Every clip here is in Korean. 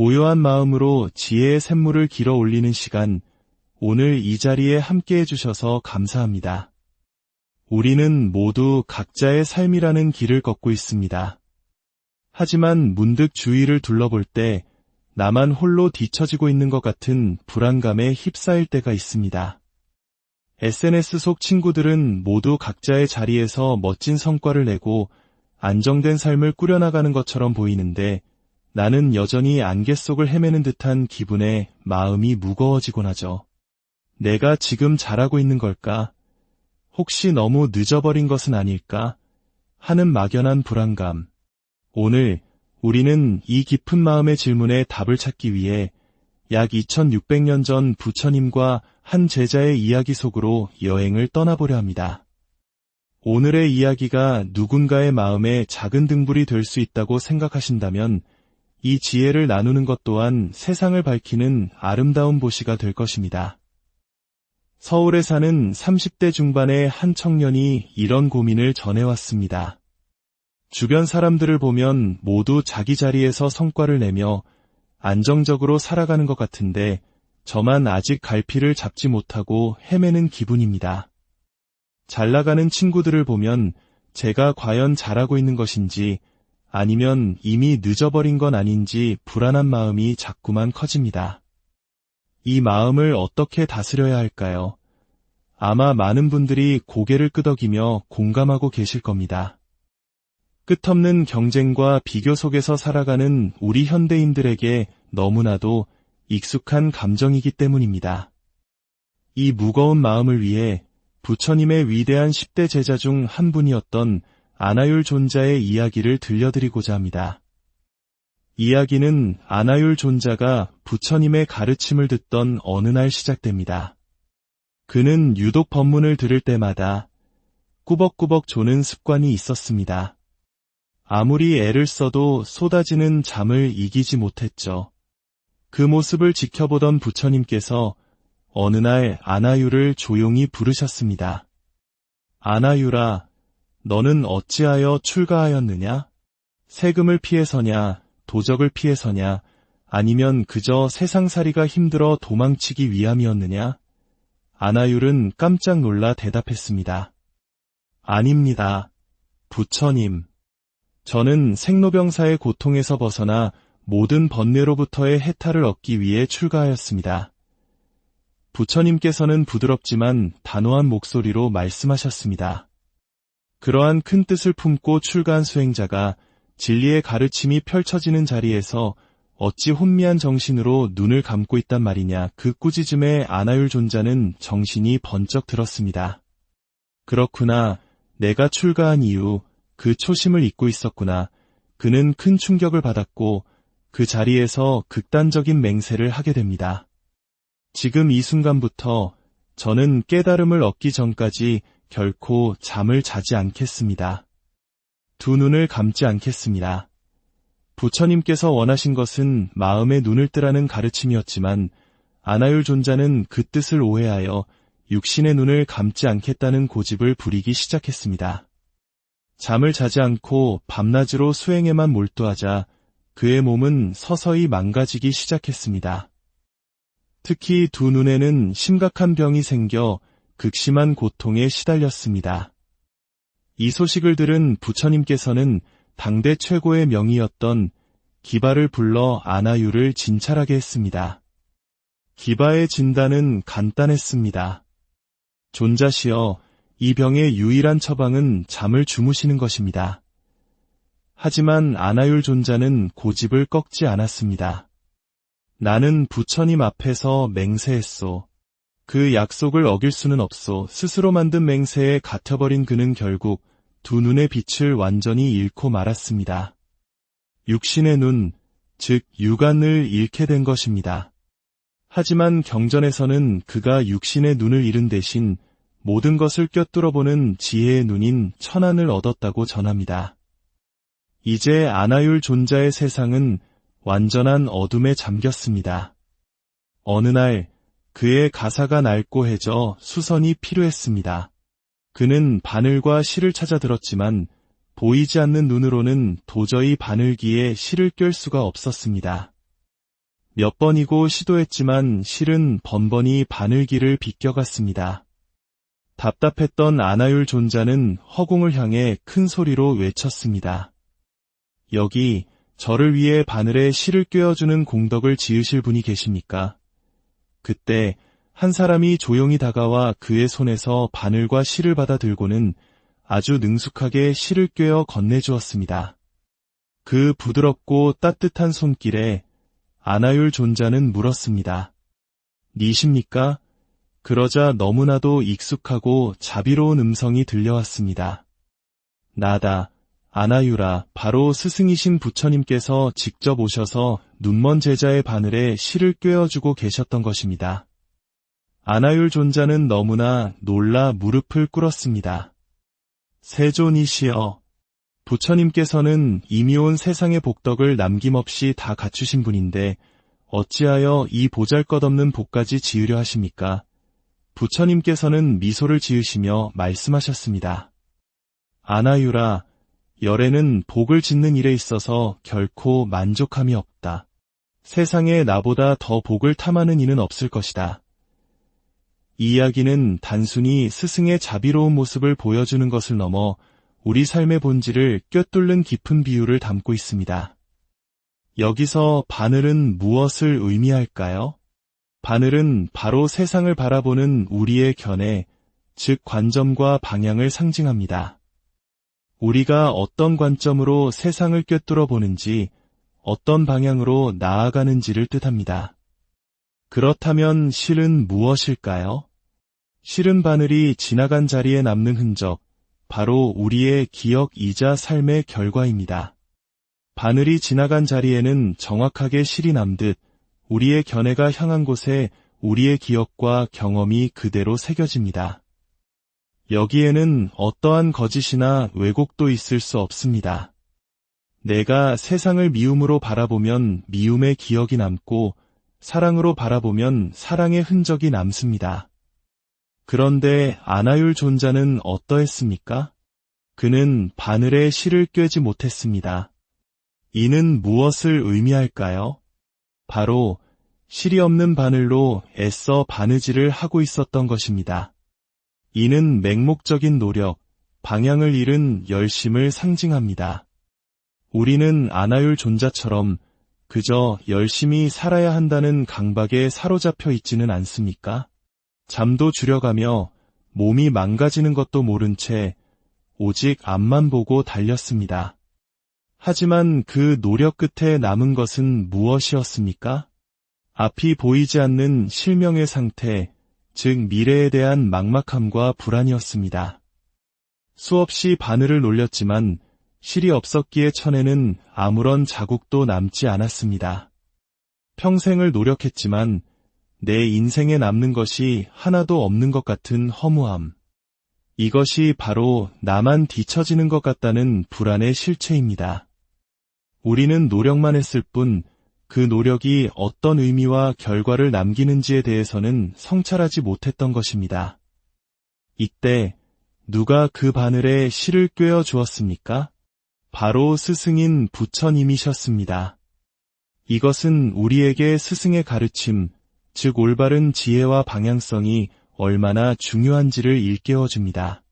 고요한 마음으로 지혜의 샘물을 길어 올리는 시간, 오늘 이 자리에 함께해 주셔서 감사합니다. 우리는 모두 각자의 삶이라는 길을 걷고 있습니다. 하지만 문득 주위를 둘러볼 때 나만 홀로 뒤처지고 있는 것 같은 불안감에 휩싸일 때가 있습니다. SNS 속 친구들은 모두 각자의 자리에서 멋진 성과를 내고 안정된 삶을 꾸려나가는 것처럼 보이는데 나는 여전히 안개 속을 헤매는 듯한 기분에 마음이 무거워지곤 하죠. 내가 지금 잘하고 있는 걸까? 혹시 너무 늦어버린 것은 아닐까? 하는 막연한 불안감. 오늘 우리는 이 깊은 마음의 질문에 답을 찾기 위해 약 2600년 전 부처님과 한 제자의 이야기 속으로 여행을 떠나보려 합니다. 오늘의 이야기가 누군가의 마음에 작은 등불이 될 수 있다고 생각하신다면 이 지혜를 나누는 것 또한 세상을 밝히는 아름다운 보시가 될 것입니다. 서울에 사는 30대 중반의 한 청년이 이런 고민을 전해왔습니다. 주변 사람들을 보면 모두 자기 자리에서 성과를 내며 안정적으로 살아가는 것 같은데 저만 아직 갈피를 잡지 못하고 헤매는 기분입니다. 잘 나가는 친구들을 보면 제가 과연 잘하고 있는 것인지 아니면 이미 늦어버린 건 아닌지 불안한 마음이 자꾸만 커집니다. 이 마음을 어떻게 다스려야 할까요? 아마 많은 분들이 고개를 끄덕이며 공감하고 계실 겁니다. 끝없는 경쟁과 비교 속에서 살아가는 우리 현대인들에게 너무나도 익숙한 감정이기 때문입니다. 이 무거운 마음을 위해 부처님의 위대한 10대 제자 중 한 분이었던 아나율 존자의 이야기를 들려드리고자 합니다. 이야기는 아나율 존자가 부처님의 가르침을 듣던 어느 날 시작됩니다. 그는 유독 법문을 들을 때마다 꾸벅꾸벅 조는 습관이 있었습니다. 아무리 애를 써도 쏟아지는 잠을 이기지 못했죠. 그 모습을 지켜보던 부처님께서 어느 날 아나율을 조용히 부르셨습니다. 아나율아, 너는 어찌하여 출가하였느냐? 세금을 피해서냐, 도적을 피해서냐, 아니면 그저 세상살이가 힘들어 도망치기 위함이었느냐? 아나율은 깜짝 놀라 대답했습니다. 아닙니다. 부처님. 저는 생로병사의 고통에서 벗어나 모든 번뇌로부터의 해탈을 얻기 위해 출가하였습니다. 부처님께서는 부드럽지만 단호한 목소리로 말씀하셨습니다. 그러한 큰 뜻을 품고 출가한 수행자가 진리의 가르침이 펼쳐지는 자리에서 어찌 혼미한 정신으로 눈을 감고 있단 말이냐. 그 꾸짖음에 아나율 존자는 정신이 번쩍 들었습니다. 그렇구나. 내가 출가한 이후 그 초심을 잊고 있었구나. 그는 큰 충격을 받았고 그 자리에서 극단적인 맹세를 하게 됩니다. 지금 이 순간부터 저는 깨달음을 얻기 전까지 결코 잠을 자지 않겠습니다. 두 눈을 감지 않겠습니다. 부처님께서 원하신 것은 마음의 눈을 뜨라는 가르침이었지만 아나율 존자는 그 뜻을 오해하여 육신의 눈을 감지 않겠다는 고집을 부리기 시작했습니다. 잠을 자지 않고 밤낮으로 수행에만 몰두하자 그의 몸은 서서히 망가지기 시작했습니다. 특히 두 눈에는 심각한 병이 생겨 극심한 고통에 시달렸습니다. 이 소식을 들은 부처님께서는 당대 최고의 명의였던 기바를 불러 아나율을 진찰하게 했습니다. 기바의 진단은 간단했습니다. 존자시여, 이 병의 유일한 처방은 잠을 주무시는 것입니다. 하지만 아나율 존자는 고집을 꺾지 않았습니다. 나는 부처님 앞에서 맹세했소. 그 약속을 어길 수는 없소. 스스로 만든 맹세에 갇혀버린 그는 결국 두 눈의 빛을 완전히 잃고 말았습니다. 육신의 눈, 즉 육안을 잃게 된 것입니다. 하지만 경전에서는 그가 육신의 눈을 잃은 대신 모든 것을 꿰뚫어보는 지혜의 눈인 천안을 얻었다고 전합니다. 이제 아나율 존자의 세상은 완전한 어둠에 잠겼습니다. 어느 날 그의 가사가 낡고해져 수선이 필요했습니다. 그는 바늘과 실을 찾아 들었지만 보이지 않는 눈으로는 도저히 바늘기에 실을 꿰을 수가 없었습니다. 몇 번이고 시도했지만 실은 번번이 바늘길을 비껴갔습니다. 답답했던 아나율 존자는 허공을 향해 큰 소리로 외쳤습니다. 여기 저를 위해 바늘에 실을 꿰어주는 공덕을 지으실 분이 계십니까? 그때 한 사람이 조용히 다가와 그의 손에서 바늘과 실을 받아 들고는 아주 능숙하게 실을 꿰어 건네주었습니다. 그 부드럽고 따뜻한 손길에 아나율 존자는 물었습니다. 니십니까? 그러자 너무나도 익숙하고 자비로운 음성이 들려왔습니다. 나다, 아나율아, 바로 스승이신 부처님께서 직접 오셔서 눈먼 제자의 바늘에 실을 꿰어주고 계셨던 것입니다. 아나율 존자는 너무나 놀라 무릎을 꿇었습니다. 세존이시여, 부처님께서는 이미 온 세상의 복덕을 남김없이 다 갖추신 분인데 어찌하여 이 보잘것없는 복까지 지으려 하십니까? 부처님께서는 미소를 지으시며 말씀하셨습니다. 아나율아, 열애는 복을 짓는 일에 있어서 결코 만족함이 없다. 세상에 나보다 더 복을 탐하는 이는 없을 것이다. 이 이야기는 단순히 스승의 자비로운 모습을 보여주는 것을 넘어 우리 삶의 본질을 꿰뚫는 깊은 비유를 담고 있습니다. 여기서 바늘은 무엇을 의미할까요? 바늘은 바로 세상을 바라보는 우리의 견해, 즉 관점과 방향을 상징합니다. 우리가 어떤 관점으로 세상을 꿰뚫어 보는지, 어떤 방향으로 나아가는지를 뜻합니다. 그렇다면 실은 무엇일까요? 실은 바늘이 지나간 자리에 남는 흔적, 바로 우리의 기억이자 삶의 결과입니다. 바늘이 지나간 자리에는 정확하게 실이 남듯 우리의 견해가 향한 곳에 우리의 기억과 경험이 그대로 새겨집니다. 여기에는 어떠한 거짓이나 왜곡도 있을 수 없습니다. 내가 세상을 미움으로 바라보면 미움의 기억이 남고 사랑으로 바라보면 사랑의 흔적이 남습니다. 그런데 아나율 존자는 어떠했습니까? 그는 바늘에 실을 꿰지 못했습니다. 이는 무엇을 의미할까요? 바로 실이 없는 바늘로 애써 바느질을 하고 있었던 것입니다. 이는 맹목적인 노력, 방향을 잃은 열심을 상징합니다. 우리는 아나율 존자처럼 그저 열심히 살아야 한다는 강박에 사로잡혀 있지는 않습니까? 잠도 줄여가며 몸이 망가지는 것도 모른 채 오직 앞만 보고 달렸습니다. 하지만 그 노력 끝에 남은 것은 무엇이었습니까? 앞이 보이지 않는 실명의 상태, 즉 미래에 대한 막막함과 불안이었습니다. 수없이 바늘을 놀렸지만 실이 없었기에 천에는 아무런 자국도 남지 않았습니다. 평생을 노력했지만 내 인생에 남는 것이 하나도 없는 것 같은 허무함. 이것이 바로 나만 뒤처지는 것 같다는 불안의 실체입니다. 우리는 노력만 했을 뿐 그 노력이 어떤 의미와 결과를 남기는지에 대해서는 성찰하지 못했던 것입니다. 이때 누가 그 바늘에 실을 꿰어 주었습니까? 바로 스승인 부처님이셨습니다. 이것은 우리에게 스승의 가르침, 즉 올바른 지혜와 방향성이 얼마나 중요한지를 일깨워줍니다.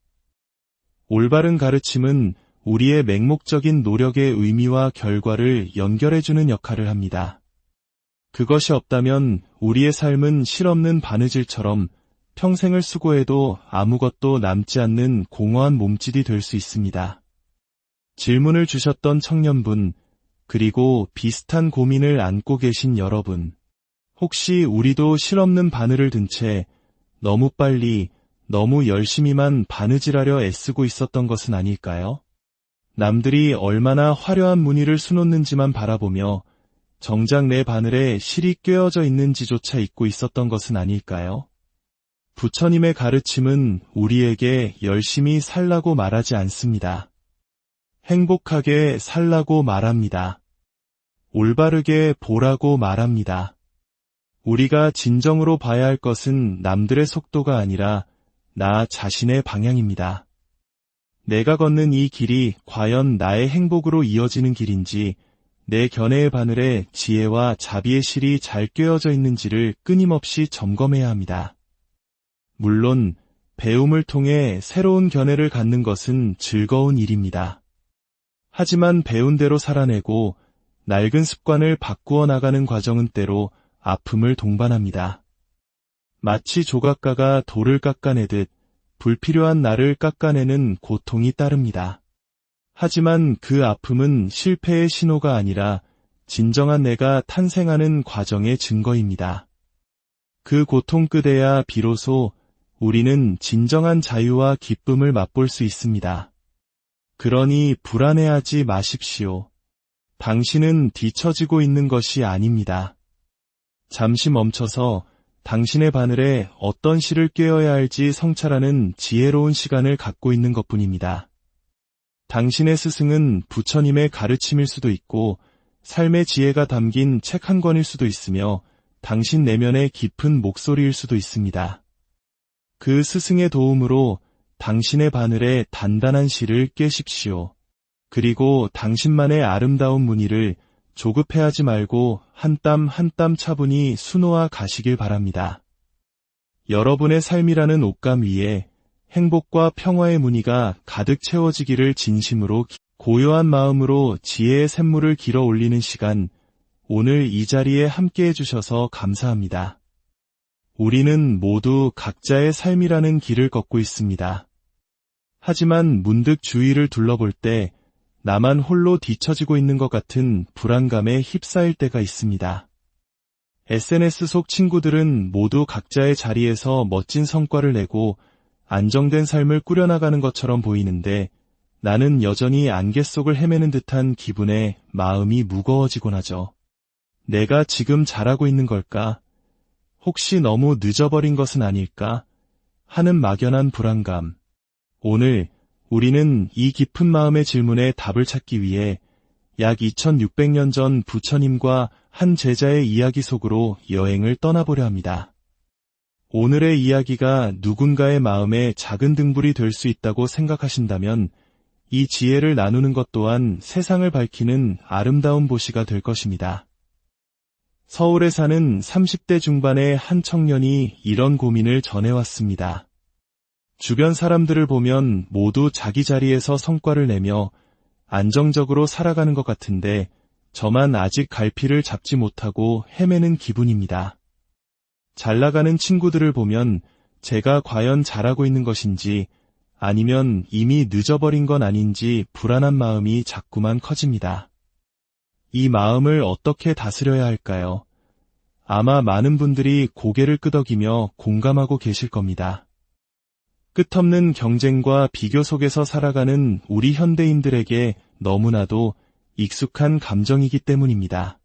올바른 가르침은 우리의 맹목적인 노력의 의미와 결과를 연결해주는 역할을 합니다. 그것이 없다면 우리의 삶은 실없는 바느질처럼 평생을 수고해도 아무것도 남지 않는 공허한 몸짓이 될 수 있습니다. 질문을 주셨던 청년분, 그리고 비슷한 고민을 안고 계신 여러분, 혹시 우리도 실없는 바늘을 든 채 너무 빨리, 너무 열심히만 바느질하려 애쓰고 있었던 것은 아닐까요? 남들이 얼마나 화려한 무늬를 수놓는지만 바라보며 정작 내 바늘에 실이 꿰어져 있는지조차 잊고 있었던 것은 아닐까요? 부처님의 가르침은 우리에게 열심히 살라고 말하지 않습니다. 행복하게 살라고 말합니다. 올바르게 보라고 말합니다. 우리가 진정으로 봐야 할 것은 남들의 속도가 아니라 나 자신의 방향입니다. 내가 걷는 이 길이 과연 나의 행복으로 이어지는 길인지, 내 견해의 바늘에 지혜와 자비의 실이 잘 꿰어져 있는지를 끊임없이 점검해야 합니다. 물론 배움을 통해 새로운 견해를 갖는 것은 즐거운 일입니다. 하지만 배운 대로 살아내고 낡은 습관을 바꾸어 나가는 과정은 때로 아픔을 동반합니다. 마치 조각가가 돌을 깎아내듯 불필요한 나를 깎아내는 고통이 따릅니다. 하지만 그 아픔은 실패의 신호가 아니라 진정한 내가 탄생하는 과정의 증거입니다. 그 고통 끝에야 비로소 우리는 진정한 자유와 기쁨을 맛볼 수 있습니다. 그러니 불안해하지 마십시오. 당신은 뒤처지고 있는 것이 아닙니다. 잠시 멈춰서 당신의 바늘에 어떤 실을 꿰어야 할지 성찰하는 지혜로운 시간을 갖고 있는 것뿐입니다. 당신의 스승은 부처님의 가르침일 수도 있고 삶의 지혜가 담긴 책 한 권일 수도 있으며 당신 내면의 깊은 목소리일 수도 있습니다. 그 스승의 도움으로 당신의 바늘에 단단한 실을 꿰십시오. 그리고 당신만의 아름다운 무늬를 조급해하지 말고 한 땀 한 땀 차분히 수놓아 가시길 바랍니다. 여러분의 삶이라는 옷감 위에 행복과 평화의 무늬가 가득 채워지기를 진심으로 고요한 마음으로 지혜의 샘물을 길어 올리는 시간, 오늘 이 자리에 함께해 주셔서 감사합니다. 우리는 모두 각자의 삶이라는 길을 걷고 있습니다. 하지만 문득 주위를 둘러볼 때 나만 홀로 뒤처지고 있는 것 같은 불안감에 휩싸일 때가 있습니다. SNS 속 친구들은 모두 각자의 자리에서 멋진 성과를 내고 안정된 삶을 꾸려나가는 것처럼 보이는데 나는 여전히 안개 속을 헤매는 듯한 기분에 마음이 무거워지곤 하죠. 내가 지금 잘하고 있는 걸까? 혹시 너무 늦어버린 것은 아닐까? 하는 막연한 불안감. 오늘 우리는 이 깊은 마음의 질문에 답을 찾기 위해 약 2600년 전 부처님과 한 제자의 이야기 속으로 여행을 떠나보려 합니다. 오늘의 이야기가 누군가의 마음에 작은 등불이 될 수 있다고 생각하신다면 이 지혜를 나누는 것 또한 세상을 밝히는 아름다운 보시가 될 것입니다. 서울에 사는 30대 중반의 한 청년이 이런 고민을 전해왔습니다. 주변 사람들을 보면 모두 자기 자리에서 성과를 내며 안정적으로 살아가는 것 같은데 저만 아직 갈피를 잡지 못하고 헤매는 기분입니다. 잘 나가는 친구들을 보면 제가 과연 잘하고 있는 것인지 아니면 이미 늦어버린 건 아닌지 불안한 마음이 자꾸만 커집니다. 이 마음을 어떻게 다스려야 할까요? 아마 많은 분들이 고개를 끄덕이며 공감하고 계실 겁니다. 끝없는 경쟁과 비교 속에서 살아가는 우리 현대인들에게 너무나도 익숙한 감정이기 때문입니다.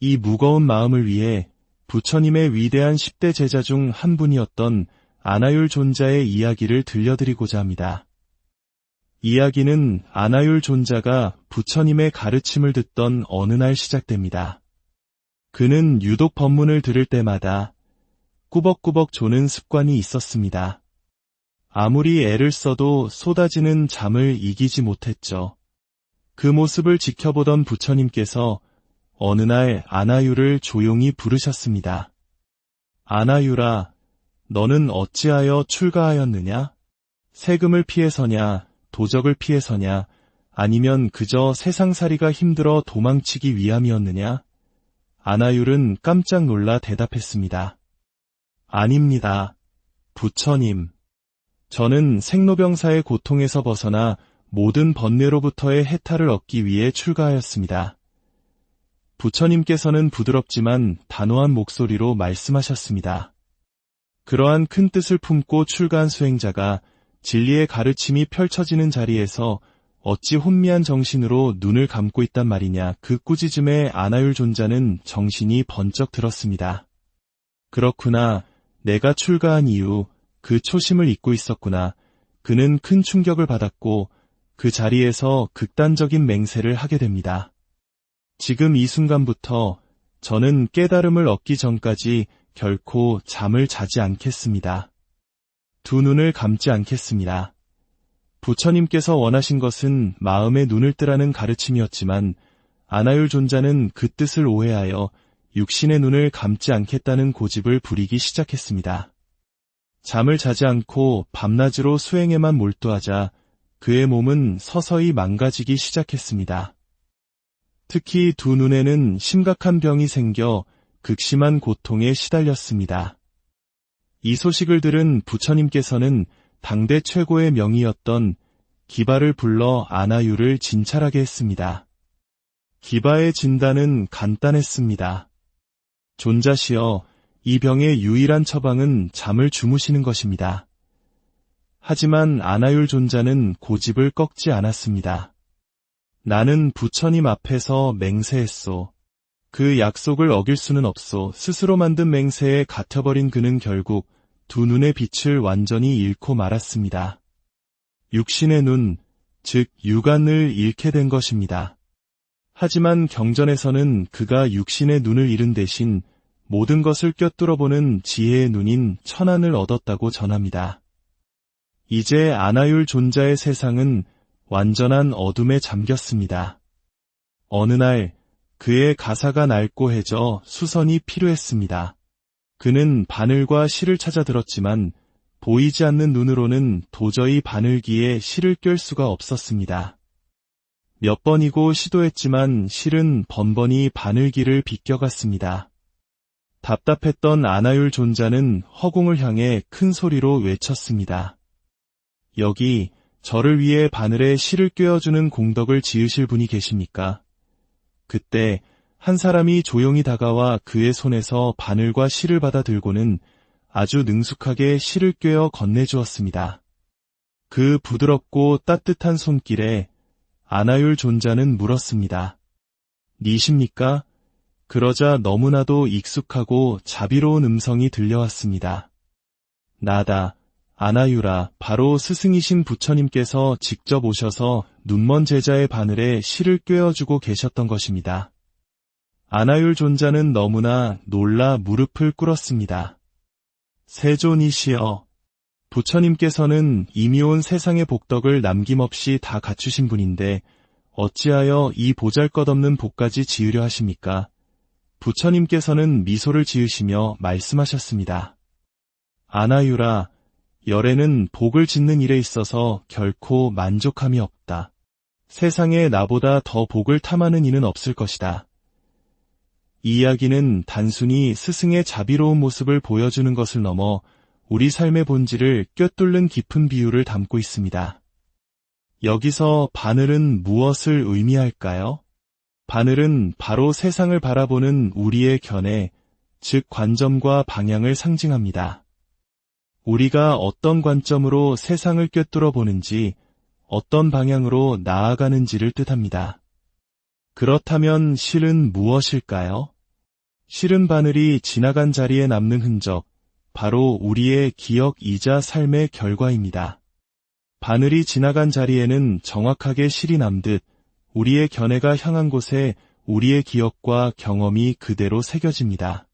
이 무거운 마음을 위해 부처님의 위대한 10대 제자 중 한 분이었던 아나율 존자의 이야기를 들려드리고자 합니다. 이야기는 아나율 존자가 부처님의 가르침을 듣던 어느 날 시작됩니다. 그는 유독 법문을 들을 때마다 꾸벅꾸벅 조는 습관이 있었습니다. 아무리 애를 써도 쏟아지는 잠을 이기지 못했죠. 그 모습을 지켜보던 부처님께서 어느 날 아나율을 조용히 부르셨습니다. 아나율아, 너는 어찌하여 출가하였느냐? 세금을 피해서냐, 도적을 피해서냐, 아니면 그저 세상살이가 힘들어 도망치기 위함이었느냐? 아나율은 깜짝 놀라 대답했습니다. 아닙니다. 부처님. 저는 생로병사의 고통에서 벗어나 모든 번뇌로부터의 해탈을 얻기 위해 출가하였습니다. 부처님께서는 부드럽지만 단호한 목소리로 말씀하셨습니다. 그러한 큰 뜻을 품고 출가한 수행자가 진리의 가르침이 펼쳐지는 자리에서 어찌 혼미한 정신으로 눈을 감고 있단 말이냐. 그 꾸짖음에 아나율 존자는 정신이 번쩍 들었습니다. 그렇구나. 내가 출가한 이후 그 초심을 잊고 있었구나. 그는 큰 충격을 받았고 그 자리에서 극단적인 맹세를 하게 됩니다. 지금 이 순간부터 저는 깨달음을 얻기 전까지 결코 잠을 자지 않겠습니다. 두 눈을 감지 않겠습니다. 부처님께서 원하신 것은 마음의 눈을 뜨라는 가르침이었지만 아나율 존자는 그 뜻을 오해하여 육신의 눈을 감지 않겠다는 고집을 부리기 시작했습니다. 잠을 자지 않고 밤낮으로 수행에만 몰두하자 그의 몸은 서서히 망가지기 시작했습니다. 특히 두 눈에는 심각한 병이 생겨 극심한 고통에 시달렸습니다. 이 소식을 들은 부처님께서는 당대 최고의 명의였던 기바를 불러 아나율을 진찰하게 했습니다. 기바의 진단은 간단했습니다. 존자시여, 이 병의 유일한 처방은 잠을 주무시는 것입니다. 하지만 아나율 존자는 고집을 꺾지 않았습니다. 나는 부처님 앞에서 맹세했소. 그 약속을 어길 수는 없소. 스스로 만든 맹세에 갇혀버린 그는 결국 두 눈의 빛을 완전히 잃고 말았습니다. 육신의 눈, 즉 육안을 잃게 된 것입니다. 하지만 경전에서는 그가 육신의 눈을 잃은 대신 모든 것을 꿰뚫어보는 지혜의 눈인 천안을 얻었다고 전합니다. 이제 아나율 존자의 세상은 완전한 어둠에 잠겼습니다. 어느 날 그의 가사가 낡고해져 수선이 필요했습니다. 그는 바늘과 실을 찾아 들었지만 보이지 않는 눈으로는 도저히 바늘기에 실을 꿰을 수가 없었습니다. 몇 번이고 시도했지만 실은 번번이 바늘기를 비껴갔습니다. 답답했던 아나율 존자는 허공을 향해 큰 소리로 외쳤습니다. 여기 저를 위해 바늘에 실을 꿰어주는 공덕을 지으실 분이 계십니까? 그때 한 사람이 조용히 다가와 그의 손에서 바늘과 실을 받아 들고는 아주 능숙하게 실을 꿰어 건네주었습니다. 그 부드럽고 따뜻한 손길에 아나율 존자는 물었습니다. 니십니까? 그러자 너무나도 익숙하고 자비로운 음성이 들려왔습니다. 나다, 아나율아, 바로 스승이신 부처님께서 직접 오셔서 눈먼 제자의 바늘에 실을 꿰어주고 계셨던 것입니다. 아나율 존자는 너무나 놀라 무릎을 꿇었습니다. 세존이시여, 부처님께서는 이미 온 세상의 복덕을 남김없이 다 갖추신 분인데 어찌하여 이 보잘것없는 복까지 지으려 하십니까? 부처님께서는 미소를 지으시며 말씀하셨습니다. 아나율아, 열애는 복을 짓는 일에 있어서 결코 만족함이 없다. 세상에 나보다 더 복을 탐하는 이는 없을 것이다. 이 이야기는 단순히 스승의 자비로운 모습을 보여주는 것을 넘어 우리 삶의 본질을 꿰뚫는 깊은 비유를 담고 있습니다. 여기서 바늘은 무엇을 의미할까요? 바늘은 바로 세상을 바라보는 우리의 견해, 즉 관점과 방향을 상징합니다. 우리가 어떤 관점으로 세상을 꿰뚫어 보는지, 어떤 방향으로 나아가는지를 뜻합니다. 그렇다면 실은 무엇일까요? 실은 바늘이 지나간 자리에 남는 흔적, 바로 우리의 기억이자 삶의 결과입니다. 바늘이 지나간 자리에는 정확하게 실이 남듯 우리의 견해가 향한 곳에 우리의 기억과 경험이 그대로 새겨집니다.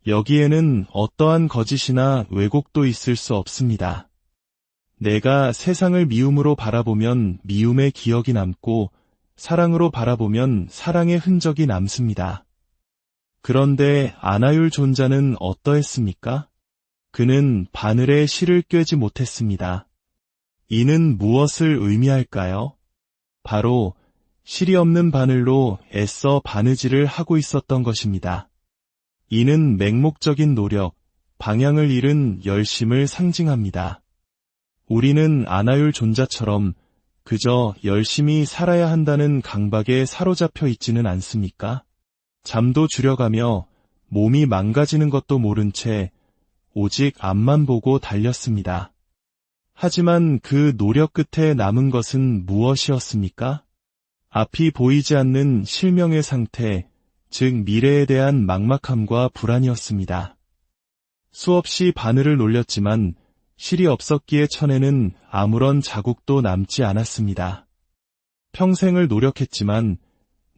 여기에는 어떠한 거짓이나 왜곡도 있을 수 없습니다. 내가 세상을 미움으로 바라보면 미움의 기억이 남고 사랑으로 바라보면 사랑의 흔적이 남습니다. 그런데 아나율 존자는 어떠했습니까? 그는 바늘에 실을 꿰지 못했습니다. 이는 무엇을 의미할까요? 바로 실이 없는 바늘로 애써 바느질을 하고 있었던 것입니다. 이는 맹목적인 노력, 방향을 잃은 열심을 상징합니다. 우리는 아나율 존자처럼 그저 열심히 살아야 한다는 강박에 사로잡혀 있지는 않습니까? 잠도 줄여가며 몸이 망가지는 것도 모른 채 오직 앞만 보고 달렸습니다. 하지만 그 노력 끝에 남은 것은 무엇이었습니까? 앞이 보이지 않는 실명의 상태, 즉 미래에 대한 막막함과 불안이었습니다. 수없이 바늘을 놀렸지만 실이 없었기에 천에는 아무런 자국도 남지 않았습니다. 평생을 노력했지만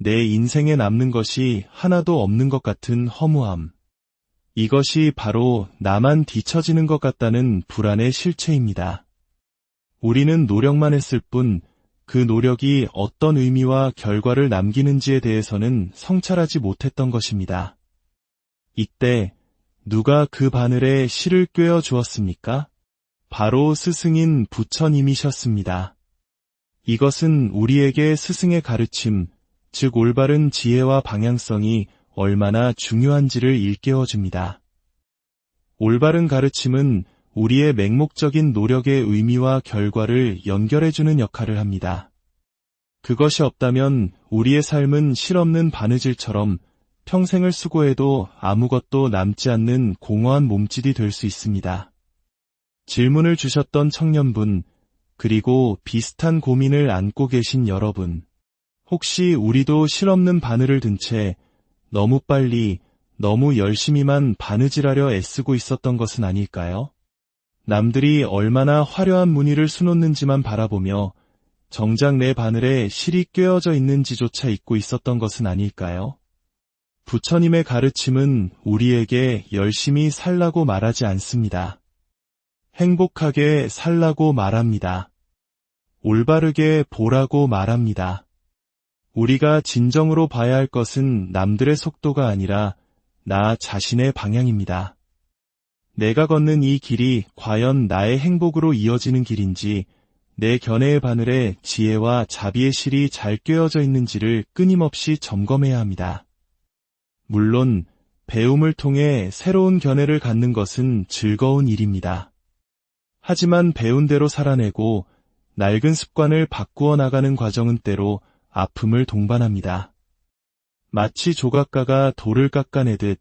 내 인생에 남는 것이 하나도 없는 것 같은 허무함. 이것이 바로 나만 뒤처지는 것 같다는 불안의 실체입니다. 우리는 노력만 했을 뿐 그 노력이 어떤 의미와 결과를 남기는지에 대해서는 성찰하지 못했던 것입니다. 이때 누가 그 바늘에 실을 꿰어 주었습니까? 바로 스승인 부처님이셨습니다. 이것은 우리에게 스승의 가르침, 즉 올바른 지혜와 방향성이 얼마나 중요한지를 일깨워 줍니다. 올바른 가르침은 우리의 맹목적인 노력의 의미와 결과를 연결해주는 역할을 합니다. 그것이 없다면 우리의 삶은 실없는 바느질처럼 평생을 수고해도 아무것도 남지 않는 공허한 몸짓이 될 수 있습니다. 질문을 주셨던 청년분, 그리고 비슷한 고민을 안고 계신 여러분, 혹시 우리도 실없는 바늘을 든 채 너무 빨리, 너무 열심히만 바느질하려 애쓰고 있었던 것은 아닐까요? 남들이 얼마나 화려한 무늬를 수놓는지만 바라보며 정작 내 바늘에 실이 꿰어져 있는지조차 잊고 있었던 것은 아닐까요? 부처님의 가르침은 우리에게 열심히 살라고 말하지 않습니다. 행복하게 살라고 말합니다. 올바르게 보라고 말합니다. 우리가 진정으로 봐야 할 것은 남들의 속도가 아니라 나 자신의 방향입니다. 내가 걷는 이 길이 과연 나의 행복으로 이어지는 길인지, 내 견해의 바늘에 지혜와 자비의 실이 잘 꿰어져 있는지를 끊임없이 점검해야 합니다. 물론 배움을 통해 새로운 견해를 갖는 것은 즐거운 일입니다. 하지만 배운 대로 살아내고 낡은 습관을 바꾸어 나가는 과정은 때로 아픔을 동반합니다. 마치 조각가가 돌을 깎아내듯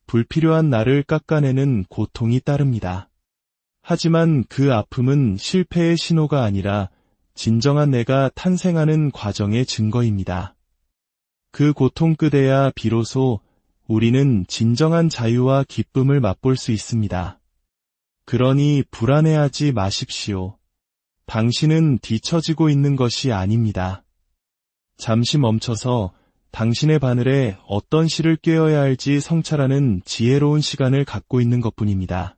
불필요한 나를 깎아내는 고통이 따릅니다. 하지만 그 아픔은 실패의 신호가 아니라 진정한 내가 탄생하는 과정의 증거입니다. 그 고통 끝에야 비로소 우리는 진정한 자유와 기쁨을 맛볼 수 있습니다. 그러니 불안해하지 마십시오. 당신은 뒤처지고 있는 것이 아닙니다. 잠시 멈춰서 당신의 바늘에 어떤 실을 꿰어야 할지 성찰하는 지혜로운 시간을 갖고 있는 것뿐입니다.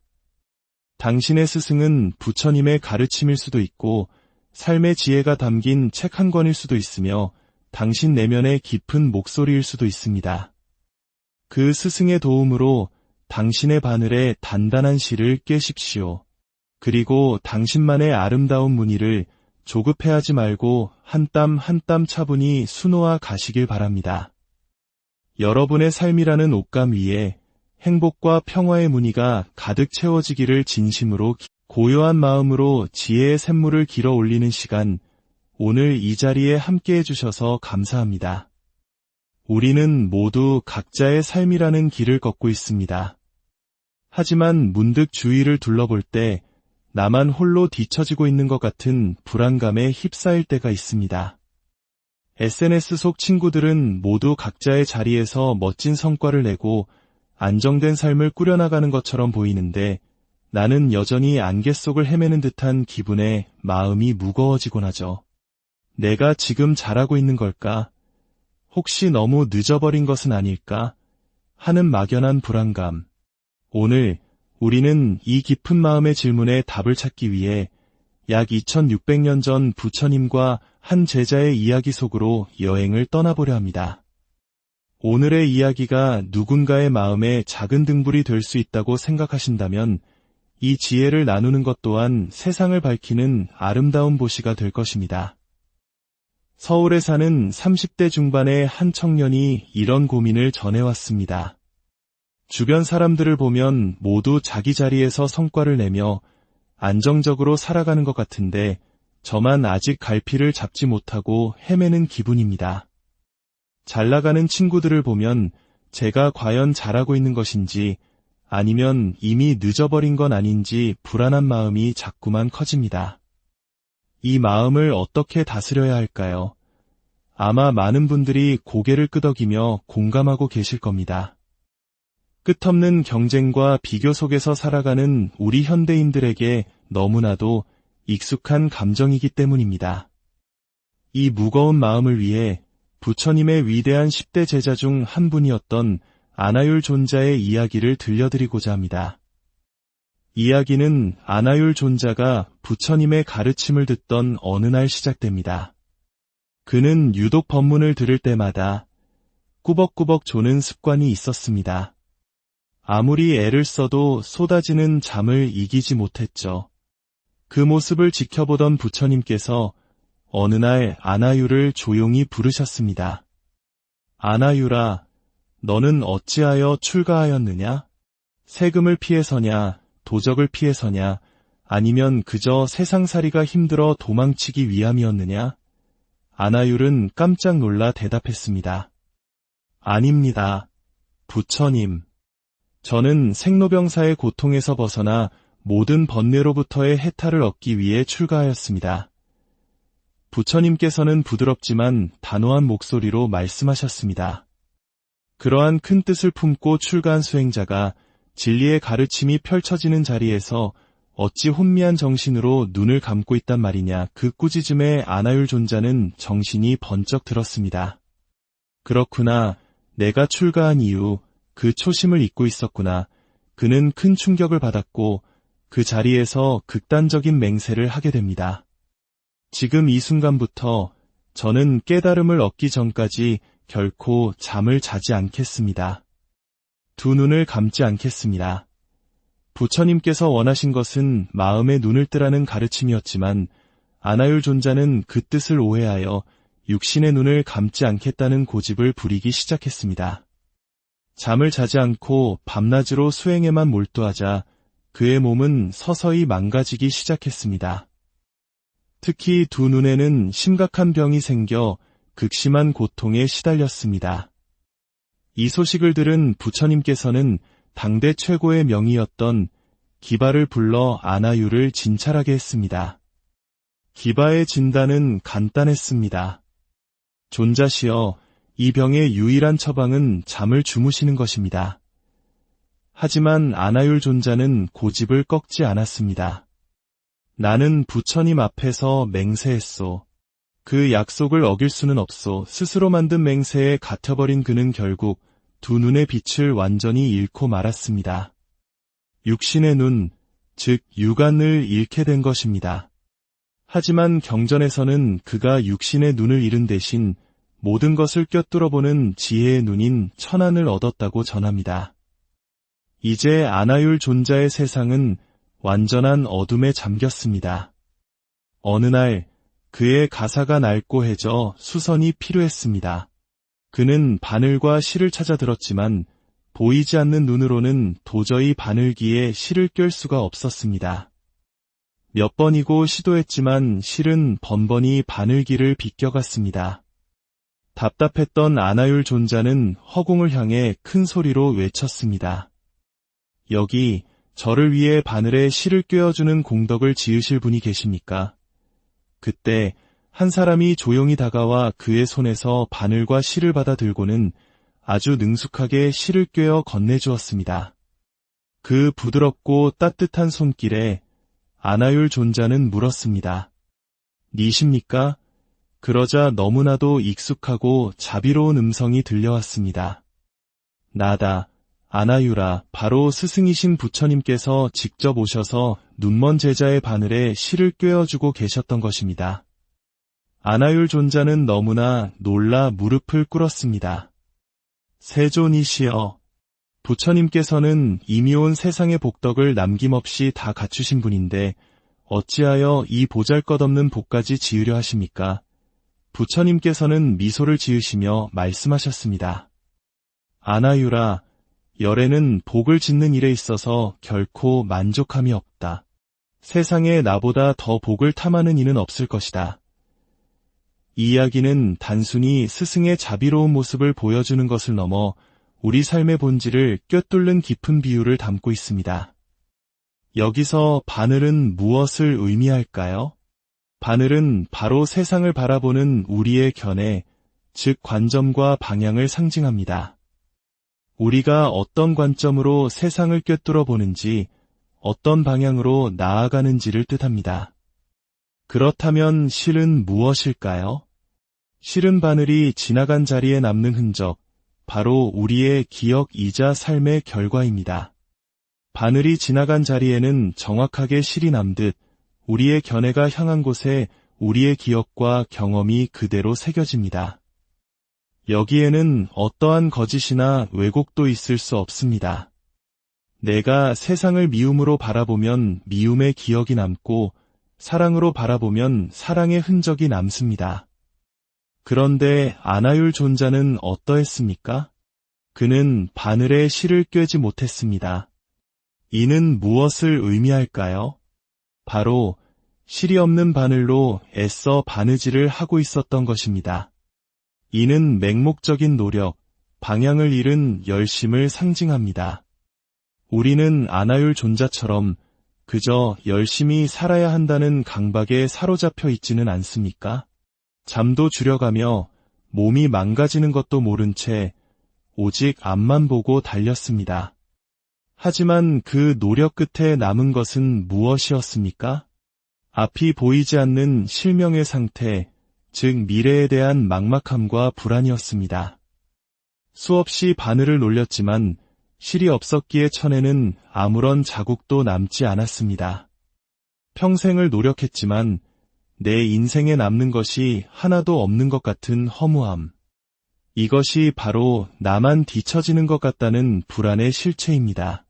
당신의 스승은 부처님의 가르침일 수도 있고 삶의 지혜가 담긴 책 한 권일 수도 있으며 당신 내면의 깊은 목소리일 수도 있습니다. 그 스승의 도움으로 당신의 바늘에 단단한 실을 꿰십시오. 그리고 당신만의 아름다운 무늬를 조급해하지 말고 한 땀 한 땀 차분히 수놓아 가시길 바랍니다. 여러분의 삶이라는 옷감 위에 행복과 평화의 무늬가 가득 채워지기를 진심으로 고요한 마음으로 지혜의 샘물을 길어 올리는 시간, 오늘 이 자리에 함께해 주셔서 감사합니다. 우리는 모두 각자의 삶이라는 길을 걷고 있습니다. 하지만 문득 주위를 둘러볼 때 나만 홀로 뒤처지고 있는 것 같은 불안감에 휩싸일 때가 있습니다. SNS 속 친구들은 모두 각자의 자리에서 멋진 성과를 내고 안정된 삶을 꾸려나가는 것처럼 보이는데 나는 여전히 안개 속을 헤매는 듯한 기분에 마음이 무거워지곤 하죠. 내가 지금 잘하고 있는 걸까? 혹시 너무 늦어버린 것은 아닐까? 하는 막연한 불안감. 오늘 우리는 이 깊은 마음의 질문에 답을 찾기 위해 약 2600년 전 부처님과 한 제자의 이야기 속으로 여행을 떠나보려 합니다. 오늘의 이야기가 누군가의 마음에 작은 등불이 될 수 있다고 생각하신다면 이 지혜를 나누는 것 또한 세상을 밝히는 아름다운 보시가 될 것입니다. 서울에 사는 30대 중반의 한 청년이 이런 고민을 전해왔습니다. 주변 사람들을 보면 모두 자기 자리에서 성과를 내며 안정적으로 살아가는 것 같은데 저만 아직 갈피를 잡지 못하고 헤매는 기분입니다. 잘 나가는 친구들을 보면 제가 과연 잘하고 있는 것인지 아니면 이미 늦어버린 건 아닌지 불안한 마음이 자꾸만 커집니다. 이 마음을 어떻게 다스려야 할까요? 아마 많은 분들이 고개를 끄덕이며 공감하고 계실 겁니다. 끝없는 경쟁과 비교 속에서 살아가는 우리 현대인들에게 너무나도 익숙한 감정이기 때문입니다. 이 무거운 마음을 위해 부처님의 위대한 10대 제자 중 한 분이었던 아나율 존자의 이야기를 들려드리고자 합니다. 이야기는 아나율 존자가 부처님의 가르침을 듣던 어느 날 시작됩니다. 그는 유독 법문을 들을 때마다 꾸벅꾸벅 조는 습관이 있었습니다. 아무리 애를 써도 쏟아지는 잠을 이기지 못했죠. 그 모습을 지켜보던 부처님께서 어느 날 아나유를 조용히 부르셨습니다. 아나유라, 너는 어찌하여 출가하였느냐? 세금을 피해서냐, 도적을 피해서냐, 아니면 그저 세상살이가 힘들어 도망치기 위함이었느냐? 아나율은 깜짝 놀라 대답했습니다. 아닙니다. 부처님. 저는 생로병사의 고통에서 벗어나 모든 번뇌로부터의 해탈을 얻기 위해 출가하였습니다. 부처님께서는 부드럽지만 단호한 목소리로 말씀하셨습니다. 그러한 큰 뜻을 품고 출가한 수행자가 진리의 가르침이 펼쳐지는 자리에서 어찌 혼미한 정신으로 눈을 감고 있단 말이냐. 그 꾸짖음에 아나율 존자는 정신이 번쩍 들었습니다. 그렇구나. 내가 출가한 이후 그 초심을 잊고 있었구나. 그는 큰 충격을 받았고 그 자리에서 극단적인 맹세를 하게 됩니다. 지금 이 순간부터 저는 깨달음을 얻기 전까지 결코 잠을 자지 않겠습니다. 두 눈을 감지 않겠습니다. 부처님께서 원하신 것은 마음의 눈을 뜨라는 가르침이었지만 아나율 존자는 그 뜻을 오해하여 육신의 눈을 감지 않겠다는 고집을 부리기 시작했습니다. 잠을 자지 않고 밤낮으로 수행에만 몰두하자 그의 몸은 서서히 망가지기 시작했습니다. 특히 두 눈에는 심각한 병이 생겨 극심한 고통에 시달렸습니다. 이 소식을 들은 부처님께서는 당대 최고의 명의였던 기바를 불러 아나유를 진찰하게 했습니다. 기바의 진단은 간단했습니다. 존자시여, 이 병의 유일한 처방은 잠을 주무시는 것입니다. 하지만 아나율 존자는 고집을 꺾지 않았습니다. 나는 부처님 앞에서 맹세했소. 그 약속을 어길 수는 없소. 스스로 만든 맹세에 갇혀버린 그는 결국 두 눈의 빛을 완전히 잃고 말았습니다. 육신의 눈, 즉 육안을 잃게 된 것입니다. 하지만 경전에서는 그가 육신의 눈을 잃은 대신 모든 것을 꿰뚫어보는 지혜의 눈인 천안을 얻었다고 전합니다. 이제 아나율 존자의 세상은 완전한 어둠에 잠겼습니다. 어느 날 그의 가사가 낡고해져 수선이 필요했습니다. 그는 바늘과 실을 찾아 들었지만 보이지 않는 눈으로는 도저히 바늘기에 실을 꿰을 수가 없었습니다. 몇 번이고 시도했지만 실은 번번이 바늘기를 비껴갔습니다. 답답했던 아나율 존자는 허공을 향해 큰 소리로 외쳤습니다. 여기 저를 위해 바늘에 실을 꿰어주는 공덕을 지으실 분이 계십니까? 그때 한 사람이 조용히 다가와 그의 손에서 바늘과 실을 받아 들고는 아주 능숙하게 실을 꿰어 건네주었습니다. 그 부드럽고 따뜻한 손길에 아나율 존자는 물었습니다. 니십니까? 그러자 너무나도 익숙하고 자비로운 음성이 들려왔습니다. 나다, 아나유라. 바로 스승이신 부처님께서 직접 오셔서 눈먼 제자의 바늘에 실을 꿰어주고 계셨던 것입니다. 아나율 존자는 너무나 놀라 무릎을 꿇었습니다. 세존이시여, 부처님께서는 이미 온 세상의 복덕을 남김없이 다 갖추신 분인데 어찌하여 이 보잘것없는 복까지 지으려 하십니까? 부처님께서는 미소를 지으시며 말씀하셨습니다. 아나유라, 열애는 복을 짓는 일에 있어서 결코 만족함이 없다. 세상에 나보다 더 복을 탐하는 이는 없을 것이다. 이 이야기는 단순히 스승의 자비로운 모습을 보여주는 것을 넘어 우리 삶의 본질을 꿰뚫는 깊은 비유를 담고 있습니다. 여기서 바늘은 무엇을 의미할까요? 바늘은 바로 세상을 바라보는 우리의 견해, 즉 관점과 방향을 상징합니다. 우리가 어떤 관점으로 세상을 꿰뚫어 보는지, 어떤 방향으로 나아가는지를 뜻합니다. 그렇다면 실은 무엇일까요? 실은 바늘이 지나간 자리에 남는 흔적, 바로 우리의 기억이자 삶의 결과입니다. 바늘이 지나간 자리에는 정확하게 실이 남듯 우리의 견해가 향한 곳에 우리의 기억과 경험이 그대로 새겨집니다. 여기에는 어떠한 거짓이나 왜곡도 있을 수 없습니다. 내가 세상을 미움으로 바라보면 미움의 기억이 남고 사랑으로 바라보면 사랑의 흔적이 남습니다. 그런데 아나율 존자는 어떠했습니까? 그는 바늘에 실을 꿰지 못했습니다. 이는 무엇을 의미할까요? 바로 실이 없는 바늘로 애써 바느질을 하고 있었던 것입니다. 이는 맹목적인 노력, 방향을 잃은 열심을 상징합니다. 우리는 아나율 존자처럼 그저 열심히 살아야 한다는 강박에 사로잡혀 있지는 않습니까? 잠도 줄여가며 몸이 망가지는 것도 모른 채 오직 앞만 보고 달렸습니다. 하지만 그 노력 끝에 남은 것은 무엇이었습니까? 앞이 보이지 않는 실명의 상태, 즉 미래에 대한 막막함과 불안이었습니다. 수없이 바늘을 놀렸지만 실이 없었기에 천에는 아무런 자국도 남지 않았습니다. 평생을 노력했지만 내 인생에 남는 것이 하나도 없는 것 같은 허무함. 이것이 바로 나만 뒤처지는 것 같다는 불안의 실체입니다.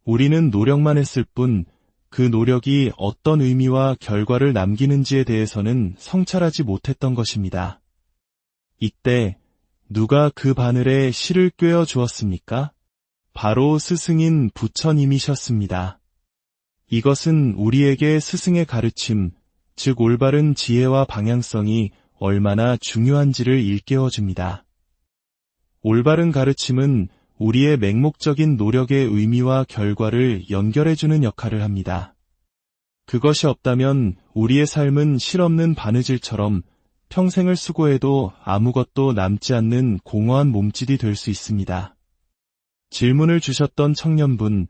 우리는 노력만 했을 뿐 그 노력이 어떤 의미와 결과를 남기는지에 대해서는 성찰하지 못했던 것입니다. 이때 누가 그 바늘에 실을 꿰어 주었습니까? 바로 스승인 부처님이셨습니다. 이것은 우리에게 스승의 가르침, 즉 올바른 지혜와 방향성이 얼마나 중요한지를 일깨워줍니다. 올바른 가르침은 우리의 맹목적인 노력의 의미와 결과를 연결해주는 역할을 합니다. 그것이 없다면 우리의 삶은 실없는 바느질처럼 평생을 수고해도 아무것도 남지 않는 공허한 몸짓이 될 수 있습니다. 질문을 주셨던 청년분,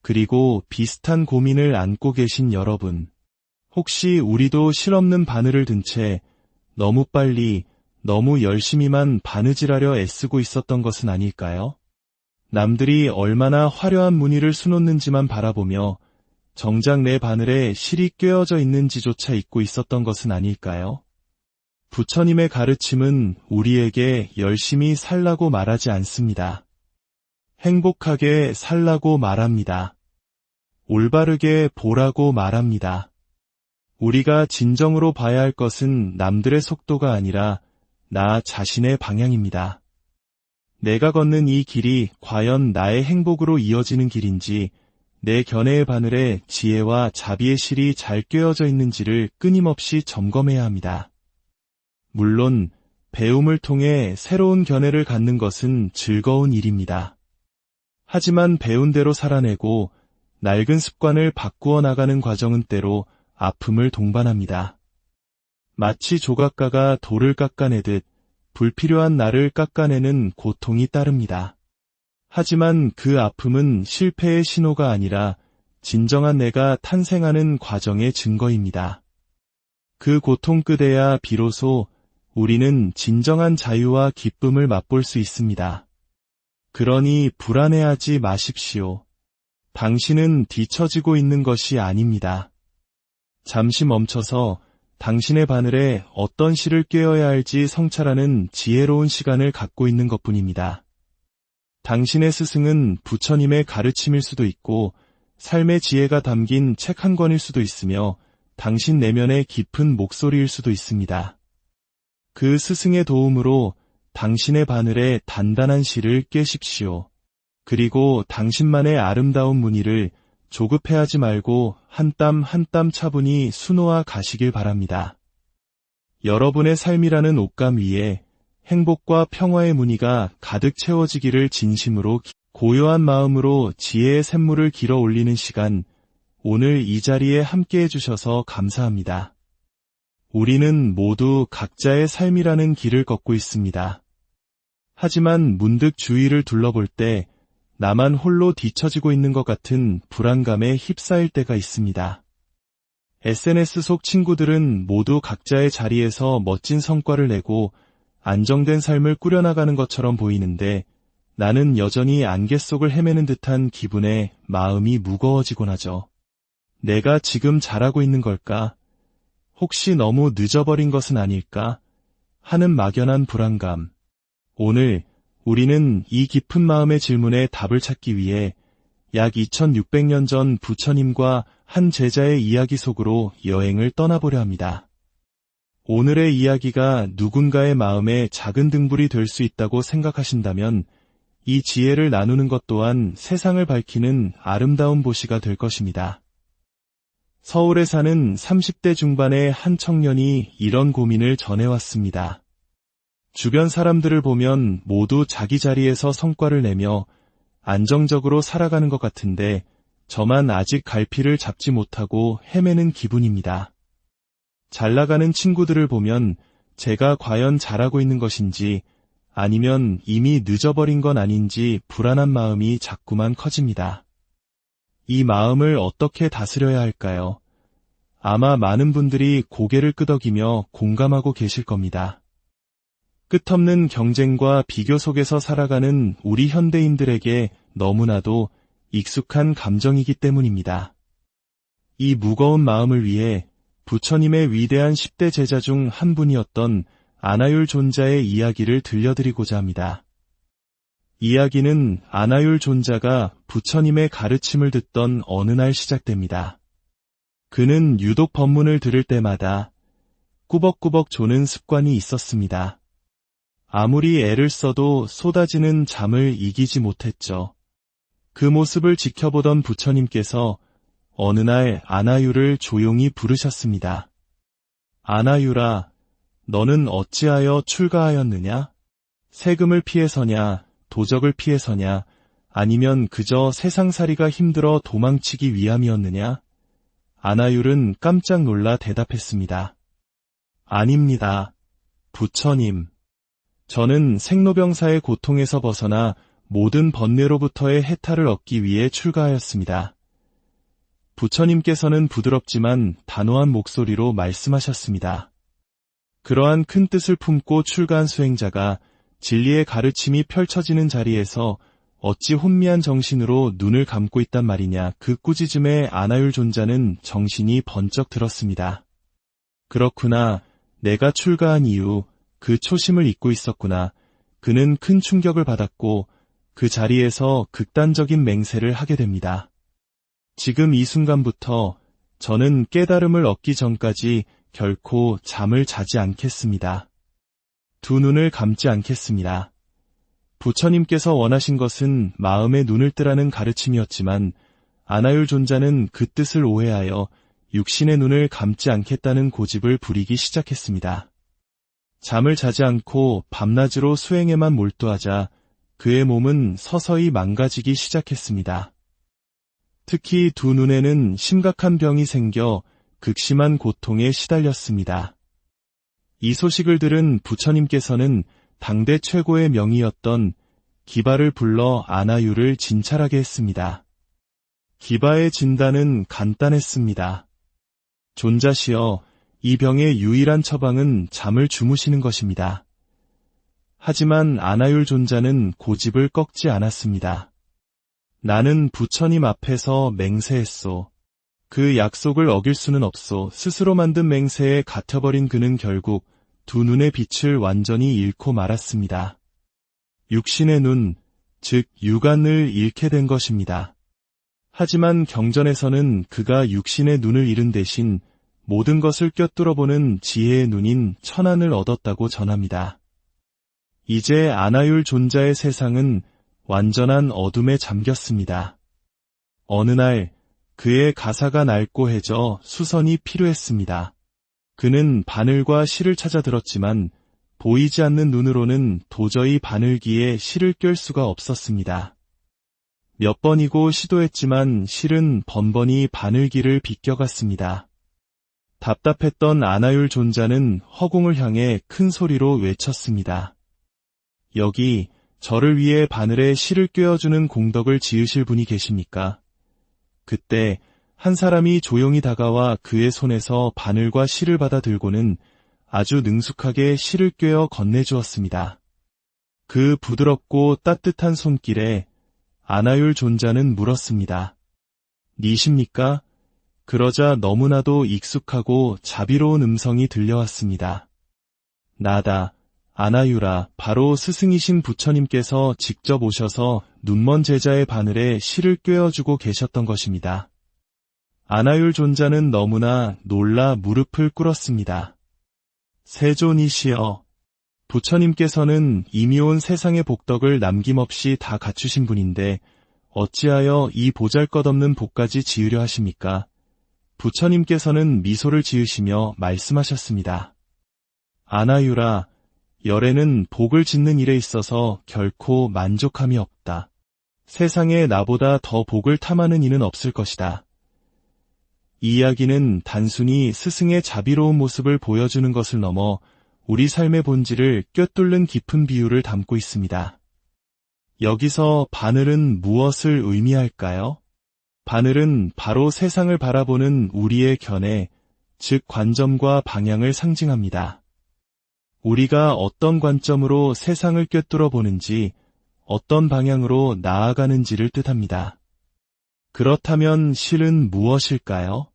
그리고 비슷한 고민을 안고 계신 여러분, 혹시 우리도 실없는 바늘을 든 채 너무 빨리, 너무 열심히만 바느질하려 애쓰고 있었던 것은 아닐까요? 남들이 얼마나 화려한 무늬를 수놓는지만 바라보며 정작 내 바늘에 실이 꿰어져 있는지조차 잊고 있었던 것은 아닐까요? 부처님의 가르침은 우리에게 열심히 살라고 말하지 않습니다. 행복하게 살라고 말합니다. 올바르게 보라고 말합니다. 우리가 진정으로 봐야 할 것은 남들의 속도가 아니라 나 자신의 방향입니다. 내가 걷는 이 길이 과연 나의 행복으로 이어지는 길인지, 내 견해의 바늘에 지혜와 자비의 실이 잘 꿰어져 있는지를 끊임없이 점검해야 합니다. 물론 배움을 통해 새로운 견해를 갖는 것은 즐거운 일입니다. 하지만 배운 대로 살아내고 낡은 습관을 바꾸어 나가는 과정은 때로 아픔을 동반합니다. 마치 조각가가 돌을 깎아내듯 불필요한 나를 깎아내는 고통이 따릅니다. 하지만 그 아픔은 실패의 신호가 아니라 진정한 내가 탄생하는 과정의 증거입니다. 그 고통 끝에야 비로소 우리는 진정한 자유와 기쁨을 맛볼 수 있습니다. 그러니 불안해하지 마십시오. 당신은 뒤처지고 있는 것이 아닙니다. 잠시 멈춰서 당신의 바늘에 어떤 실을 꿰어야 할지 성찰하는 지혜로운 시간을 갖고 있는 것뿐입니다. 당신의 스승은 부처님의 가르침일 수도 있고 삶의 지혜가 담긴 책 한 권일 수도 있으며 당신 내면의 깊은 목소리일 수도 있습니다. 그 스승의 도움으로 당신의 바늘에 단단한 실을 꿰십시오. 그리고 당신만의 아름다운 무늬를 조급해하지 말고 한 땀 한 땀 차분히 수놓아 가시길 바랍니다. 여러분의 삶이라는 옷감 위에 행복과 평화의 무늬가 가득 채워지기를 진심으로 고요한 마음으로 지혜의 샘물을 길어 올리는 시간, 오늘 이 자리에 함께해 주셔서 감사합니다. 우리는 모두 각자의 삶이라는 길을 걷고 있습니다. 하지만 문득 주위를 둘러볼 때 나만 홀로 뒤처지고 있는 것 같은 불안감에 휩싸일 때가 있습니다. SNS 속 친구들은 모두 각자의 자리에서 멋진 성과를 내고 안정된 삶을 꾸려나가는 것처럼 보이는데 나는 여전히 안개 속을 헤매는 듯한 기분에 마음이 무거워지곤 하죠. 내가 지금 잘하고 있는 걸까? 혹시 너무 늦어버린 것은 아닐까 하는 막연한 불안감. 오늘 우리는 이 깊은 마음의 질문에 답을 찾기 위해 약 2600년 전 부처님과 한 제자의 이야기 속으로 여행을 떠나보려 합니다. 오늘의 이야기가 누군가의 마음에 작은 등불이 될 수 있다고 생각하신다면 이 지혜를 나누는 것 또한 세상을 밝히는 아름다운 보시가 될 것입니다. 서울에 사는 30대 중반의 한 청년이 이런 고민을 전해왔습니다. 주변 사람들을 보면 모두 자기 자리에서 성과를 내며 안정적으로 살아가는 것 같은데 저만 아직 갈피를 잡지 못하고 헤매는 기분입니다. 잘 나가는 친구들을 보면 제가 과연 잘하고 있는 것인지 아니면 이미 늦어버린 건 아닌지 불안한 마음이 자꾸만 커집니다. 이 마음을 어떻게 다스려야 할까요? 아마 많은 분들이 고개를 끄덕이며 공감하고 계실 겁니다. 끝없는 경쟁과 비교 속에서 살아가는 우리 현대인들에게 너무나도 익숙한 감정이기 때문입니다. 이 무거운 마음을 위해 부처님의 위대한 10대 제자 중 한 분이었던 아나율 존자의 이야기를 들려드리고자 합니다. 이야기는 아나율 존자가 부처님의 가르침을 듣던 어느 날 시작됩니다. 그는 유독 법문을 들을 때마다 꾸벅꾸벅 조는 습관이 있었습니다. 아무리 애를 써도 쏟아지는 잠을 이기지 못했죠. 그 모습을 지켜보던 부처님께서 어느 날 아나율을 조용히 부르셨습니다. 아나율아, 너는 어찌하여 출가하였느냐? 세금을 피해서냐, 도적을 피해서냐, 아니면 그저 세상살이가 힘들어 도망치기 위함이었느냐? 아나율은 깜짝 놀라 대답했습니다. 아닙니다. 부처님. 저는 생로병사의 고통에서 벗어나 모든 번뇌로부터의 해탈을 얻기 위해 출가하였습니다. 부처님께서는 부드럽지만 단호한 목소리로 말씀하셨습니다. 그러한 큰 뜻을 품고 출가한 수행자가 진리의 가르침이 펼쳐지는 자리에서 어찌 혼미한 정신으로 눈을 감고 있단 말이냐. 그 꾸짖음에 아나율 존자는 정신이 번쩍 들었습니다. 그렇구나. 내가 출가한 이후 그 초심을 잊고 있었구나. 그는 큰 충격을 받았고 그 자리에서 극단적인 맹세를 하게 됩니다. 지금 이 순간부터 저는 깨달음을 얻기 전까지 결코 잠을 자지 않겠습니다. 두 눈을 감지 않겠습니다. 부처님께서 원하신 것은 마음의 눈을 뜨라는 가르침이었지만 아나율 존자는 그 뜻을 오해하여 육신의 눈을 감지 않겠다는 고집을 부리기 시작했습니다. 잠을 자지 않고 밤낮으로 수행에만 몰두하자 그의 몸은 서서히 망가지기 시작했습니다. 특히 두 눈에는 심각한 병이 생겨 극심한 고통에 시달렸습니다. 이 소식을 들은 부처님께서는 당대 최고의 명의였던 기바를 불러 아나율을 진찰하게 했습니다. 기바의 진단은 간단했습니다. 존자시여, 이 병의 유일한 처방은 잠을 주무시는 것입니다. 하지만 아나율 존자는 고집을 꺾지 않았습니다. 나는 부처님 앞에서 맹세했소. 그 약속을 어길 수는 없소. 스스로 만든 맹세에 갇혀버린 그는 결국 두 눈의 빛을 완전히 잃고 말았습니다. 육신의 눈, 즉 육안을 잃게 된 것입니다. 하지만 경전에서는 그가 육신의 눈을 잃은 대신 모든 것을 꿰뚫어보는 지혜의 눈인 천안을 얻었다고 전합니다. 이제 아나율 존자의 세상은 완전한 어둠에 잠겼습니다. 어느 날 그의 가사가 낡고해져 수선이 필요했습니다. 그는 바늘과 실을 찾아 들었지만 보이지 않는 눈으로는 도저히 바늘기에 실을 꿰을 수가 없었습니다. 몇 번이고 시도했지만 실은 번번이 바늘기를 비껴갔습니다. 답답했던 아나율 존자는 허공을 향해 큰 소리로 외쳤습니다. 여기 저를 위해 바늘에 실을 꿰어주는 공덕을 지으실 분이 계십니까? 그때 한 사람이 조용히 다가와 그의 손에서 바늘과 실을 받아 들고는 아주 능숙하게 실을 꿰어 건네주었습니다. 그 부드럽고 따뜻한 손길에 아나율 존자는 물었습니다. 니십니까? 그러자 너무나도 익숙하고 자비로운 음성이 들려왔습니다. 나다, 아나유라. 바로 스승이신 부처님께서 직접 오셔서 눈먼 제자의 바늘에 실을 꿰어주고 계셨던 것입니다. 아나율 존자는 너무나 놀라 무릎을 꿇었습니다. 세존이시여, 부처님께서는 이미 온 세상의 복덕을 남김없이 다 갖추신 분인데 어찌하여 이 보잘것없는 복까지 지으려 하십니까? 부처님께서는 미소를 지으시며 말씀하셨습니다. 아나유라, 열애는 복을 짓는 일에 있어서 결코 만족함이 없다. 세상에 나보다 더 복을 탐하는 이는 없을 것이다. 이 이야기는 단순히 스승의 자비로운 모습을 보여주는 것을 넘어 우리 삶의 본질을 꿰뚫는 깊은 비유를 담고 있습니다. 여기서 바늘은 무엇을 의미할까요? 바늘은 바로 세상을 바라보는 우리의 견해, 즉 관점과 방향을 상징합니다. 우리가 어떤 관점으로 세상을 꿰뚫어 보는지, 어떤 방향으로 나아가는지를 뜻합니다. 그렇다면 실은 무엇일까요?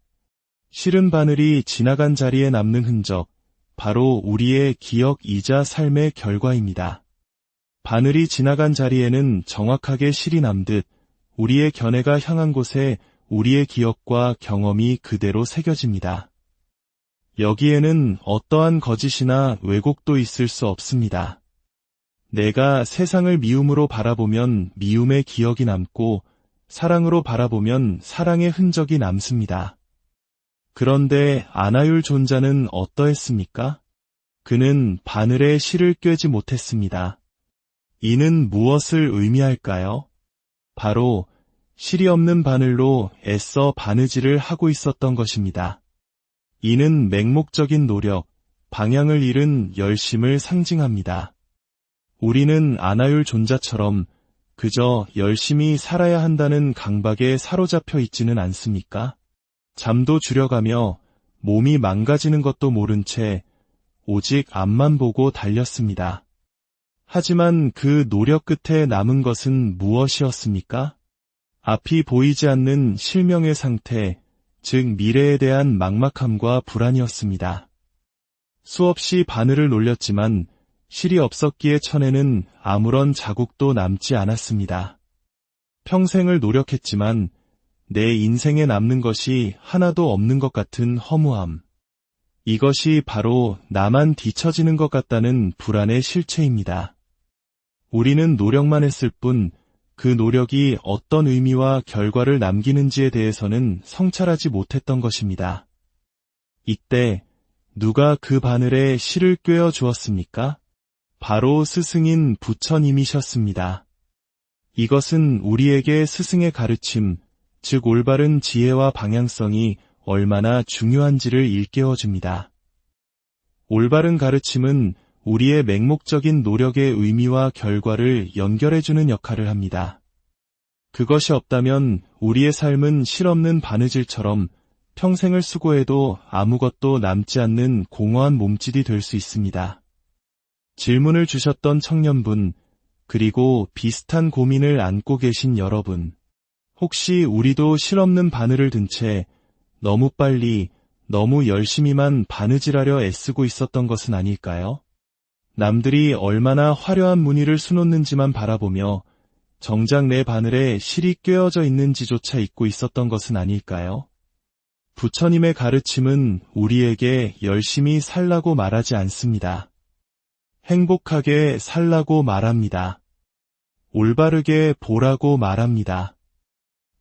실은 바늘이 지나간 자리에 남는 흔적, 바로 우리의 기억이자 삶의 결과입니다. 바늘이 지나간 자리에는 정확하게 실이 남듯 우리의 견해가 향한 곳에 우리의 기억과 경험이 그대로 새겨집니다. 여기에는 어떠한 거짓이나 왜곡도 있을 수 없습니다. 내가 세상을 미움으로 바라보면 미움의 기억이 남고 사랑으로 바라보면 사랑의 흔적이 남습니다. 그런데 아나율 존자는 어떠했습니까? 그는 바늘에 실을 꿰지 못했습니다. 이는 무엇을 의미할까요? 바로 실이 없는 바늘로 애써 바느질을 하고 있었던 것입니다. 이는 맹목적인 노력, 방향을 잃은 열심을 상징합니다. 우리는 아나율 존자처럼 그저 열심히 살아야 한다는 강박에 사로잡혀 있지는 않습니까? 잠도 줄여가며 몸이 망가지는 것도 모른 채 오직 앞만 보고 달렸습니다. 하지만 그 노력 끝에 남은 것은 무엇이었습니까? 앞이 보이지 않는 실명의 상태, 즉 미래에 대한 막막함과 불안이었습니다. 수없이 바늘을 놀렸지만 실이 없었기에 천에는 아무런 자국도 남지 않았습니다. 평생을 노력했지만 내 인생에 남는 것이 하나도 없는 것 같은 허무함. 이것이 바로 나만 뒤처지는 것 같다는 불안의 실체입니다. 우리는 노력만 했을 뿐 그 노력이 어떤 의미와 결과를 남기는지에 대해서는 성찰하지 못했던 것입니다. 이때 누가 그 바늘에 실을 꿰어 주었습니까? 바로 스승인 부처님이셨습니다. 이것은 우리에게 스승의 가르침, 즉 올바른 지혜와 방향성이 얼마나 중요한지를 일깨워줍니다. 올바른 가르침은 우리의 맹목적인 노력의 의미와 결과를 연결해주는 역할을 합니다. 그것이 없다면 우리의 삶은 실없는 바느질처럼 평생을 수고해도 아무것도 남지 않는 공허한 몸짓이 될 수 있습니다. 질문을 주셨던 청년분, 그리고 비슷한 고민을 안고 계신 여러분, 혹시 우리도 실없는 바늘을 든 채 너무 빨리, 너무 열심히만 바느질하려 애쓰고 있었던 것은 아닐까요? 남들이 얼마나 화려한 무늬를 수놓는지만 바라보며 정작 내 바늘에 실이 꿰어져 있는지조차 잊고 있었던 것은 아닐까요? 부처님의 가르침은 우리에게 열심히 살라고 말하지 않습니다. 행복하게 살라고 말합니다. 올바르게 보라고 말합니다.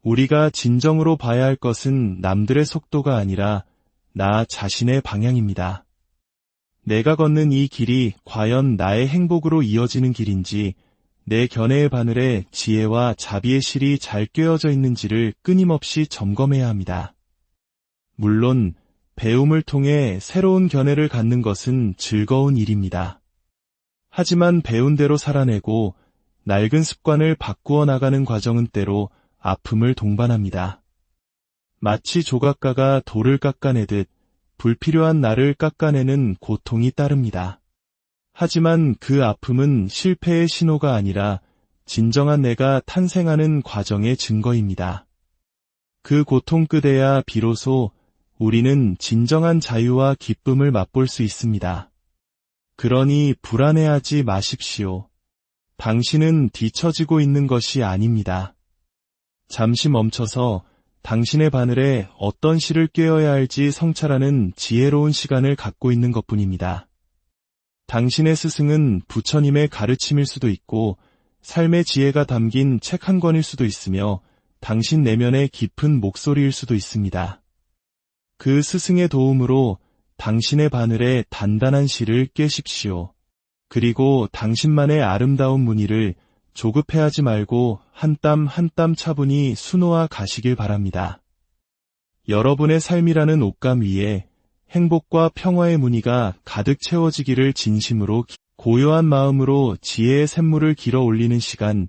우리가 진정으로 봐야 할 것은 남들의 속도가 아니라 나 자신의 방향입니다. 내가 걷는 이 길이 과연 나의 행복으로 이어지는 길인지, 내 견해의 바늘에 지혜와 자비의 실이 잘 꿰어져 있는지를 끊임없이 점검해야 합니다. 물론 배움을 통해 새로운 견해를 갖는 것은 즐거운 일입니다. 하지만 배운 대로 살아내고 낡은 습관을 바꾸어 나가는 과정은 때로 아픔을 동반합니다. 마치 조각가가 돌을 깎아내듯 불필요한 나를 깎아내는 고통이 따릅니다. 하지만 그 아픔은 실패의 신호가 아니라 진정한 내가 탄생하는 과정의 증거입니다. 그 고통 끝에야 비로소 우리는 진정한 자유와 기쁨을 맛볼 수 있습니다. 그러니 불안해하지 마십시오. 당신은 뒤처지고 있는 것이 아닙니다. 잠시 멈춰서 당신의 바늘에 어떤 실을 꿰어야 할지 성찰하는 지혜로운 시간을 갖고 있는 것뿐입니다. 당신의 스승은 부처님의 가르침일 수도 있고 삶의 지혜가 담긴 책 한 권일 수도 있으며 당신 내면의 깊은 목소리일 수도 있습니다. 그 스승의 도움으로 당신의 바늘에 단단한 실을 꿰십시오. 그리고 당신만의 아름다운 무늬를 조급해하지 말고 한 땀 한 땀 차분히 수놓아 가시길 바랍니다. 여러분의 삶이라는 옷감 위에 행복과 평화의 무늬가 가득 채워지기를 진심으로 고요한 마음으로 지혜의 샘물을 길어 올리는 시간,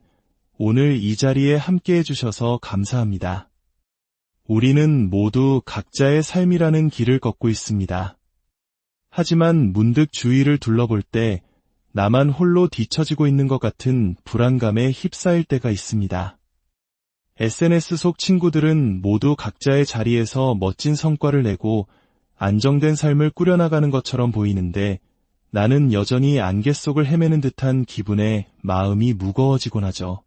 오늘 이 자리에 함께해 주셔서 감사합니다. 우리는 모두 각자의 삶이라는 길을 걷고 있습니다. 하지만 문득 주위를 둘러볼 때 나만 홀로 뒤처지고 있는 것 같은 불안감에 휩싸일 때가 있습니다. SNS 속 친구들은 모두 각자의 자리에서 멋진 성과를 내고 안정된 삶을 꾸려나가는 것처럼 보이는데 나는 여전히 안개 속을 헤매는 듯한 기분에 마음이 무거워지곤 하죠.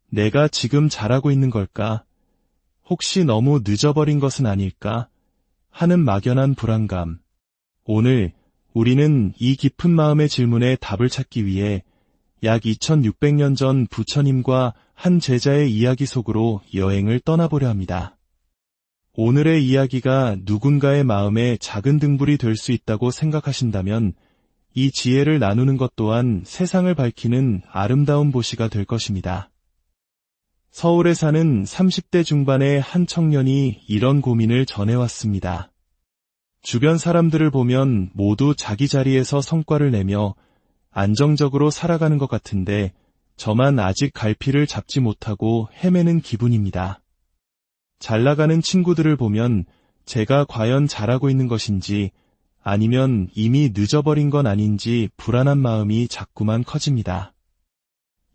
내가 지금 잘하고 있는 걸까? 혹시 너무 늦어버린 것은 아닐까? 하는 막연한 불안감. 오늘 우리는 이 깊은 마음의 질문에 답을 찾기 위해 약 2600년 전 부처님과 한 제자의 이야기 속으로 여행을 떠나보려 합니다. 오늘의 이야기가 누군가의 마음에 작은 등불이 될 수 있다고 생각하신다면 이 지혜를 나누는 것 또한 세상을 밝히는 아름다운 보시가 될 것입니다. 서울에 사는 30대 중반의 한 청년이 이런 고민을 전해왔습니다. 주변 사람들을 보면 모두 자기 자리에서 성과를 내며 안정적으로 살아가는 것 같은데 저만 아직 갈피를 잡지 못하고 헤매는 기분입니다. 잘 나가는 친구들을 보면 제가 과연 잘하고 있는 것인지 아니면 이미 늦어버린 건 아닌지 불안한 마음이 자꾸만 커집니다.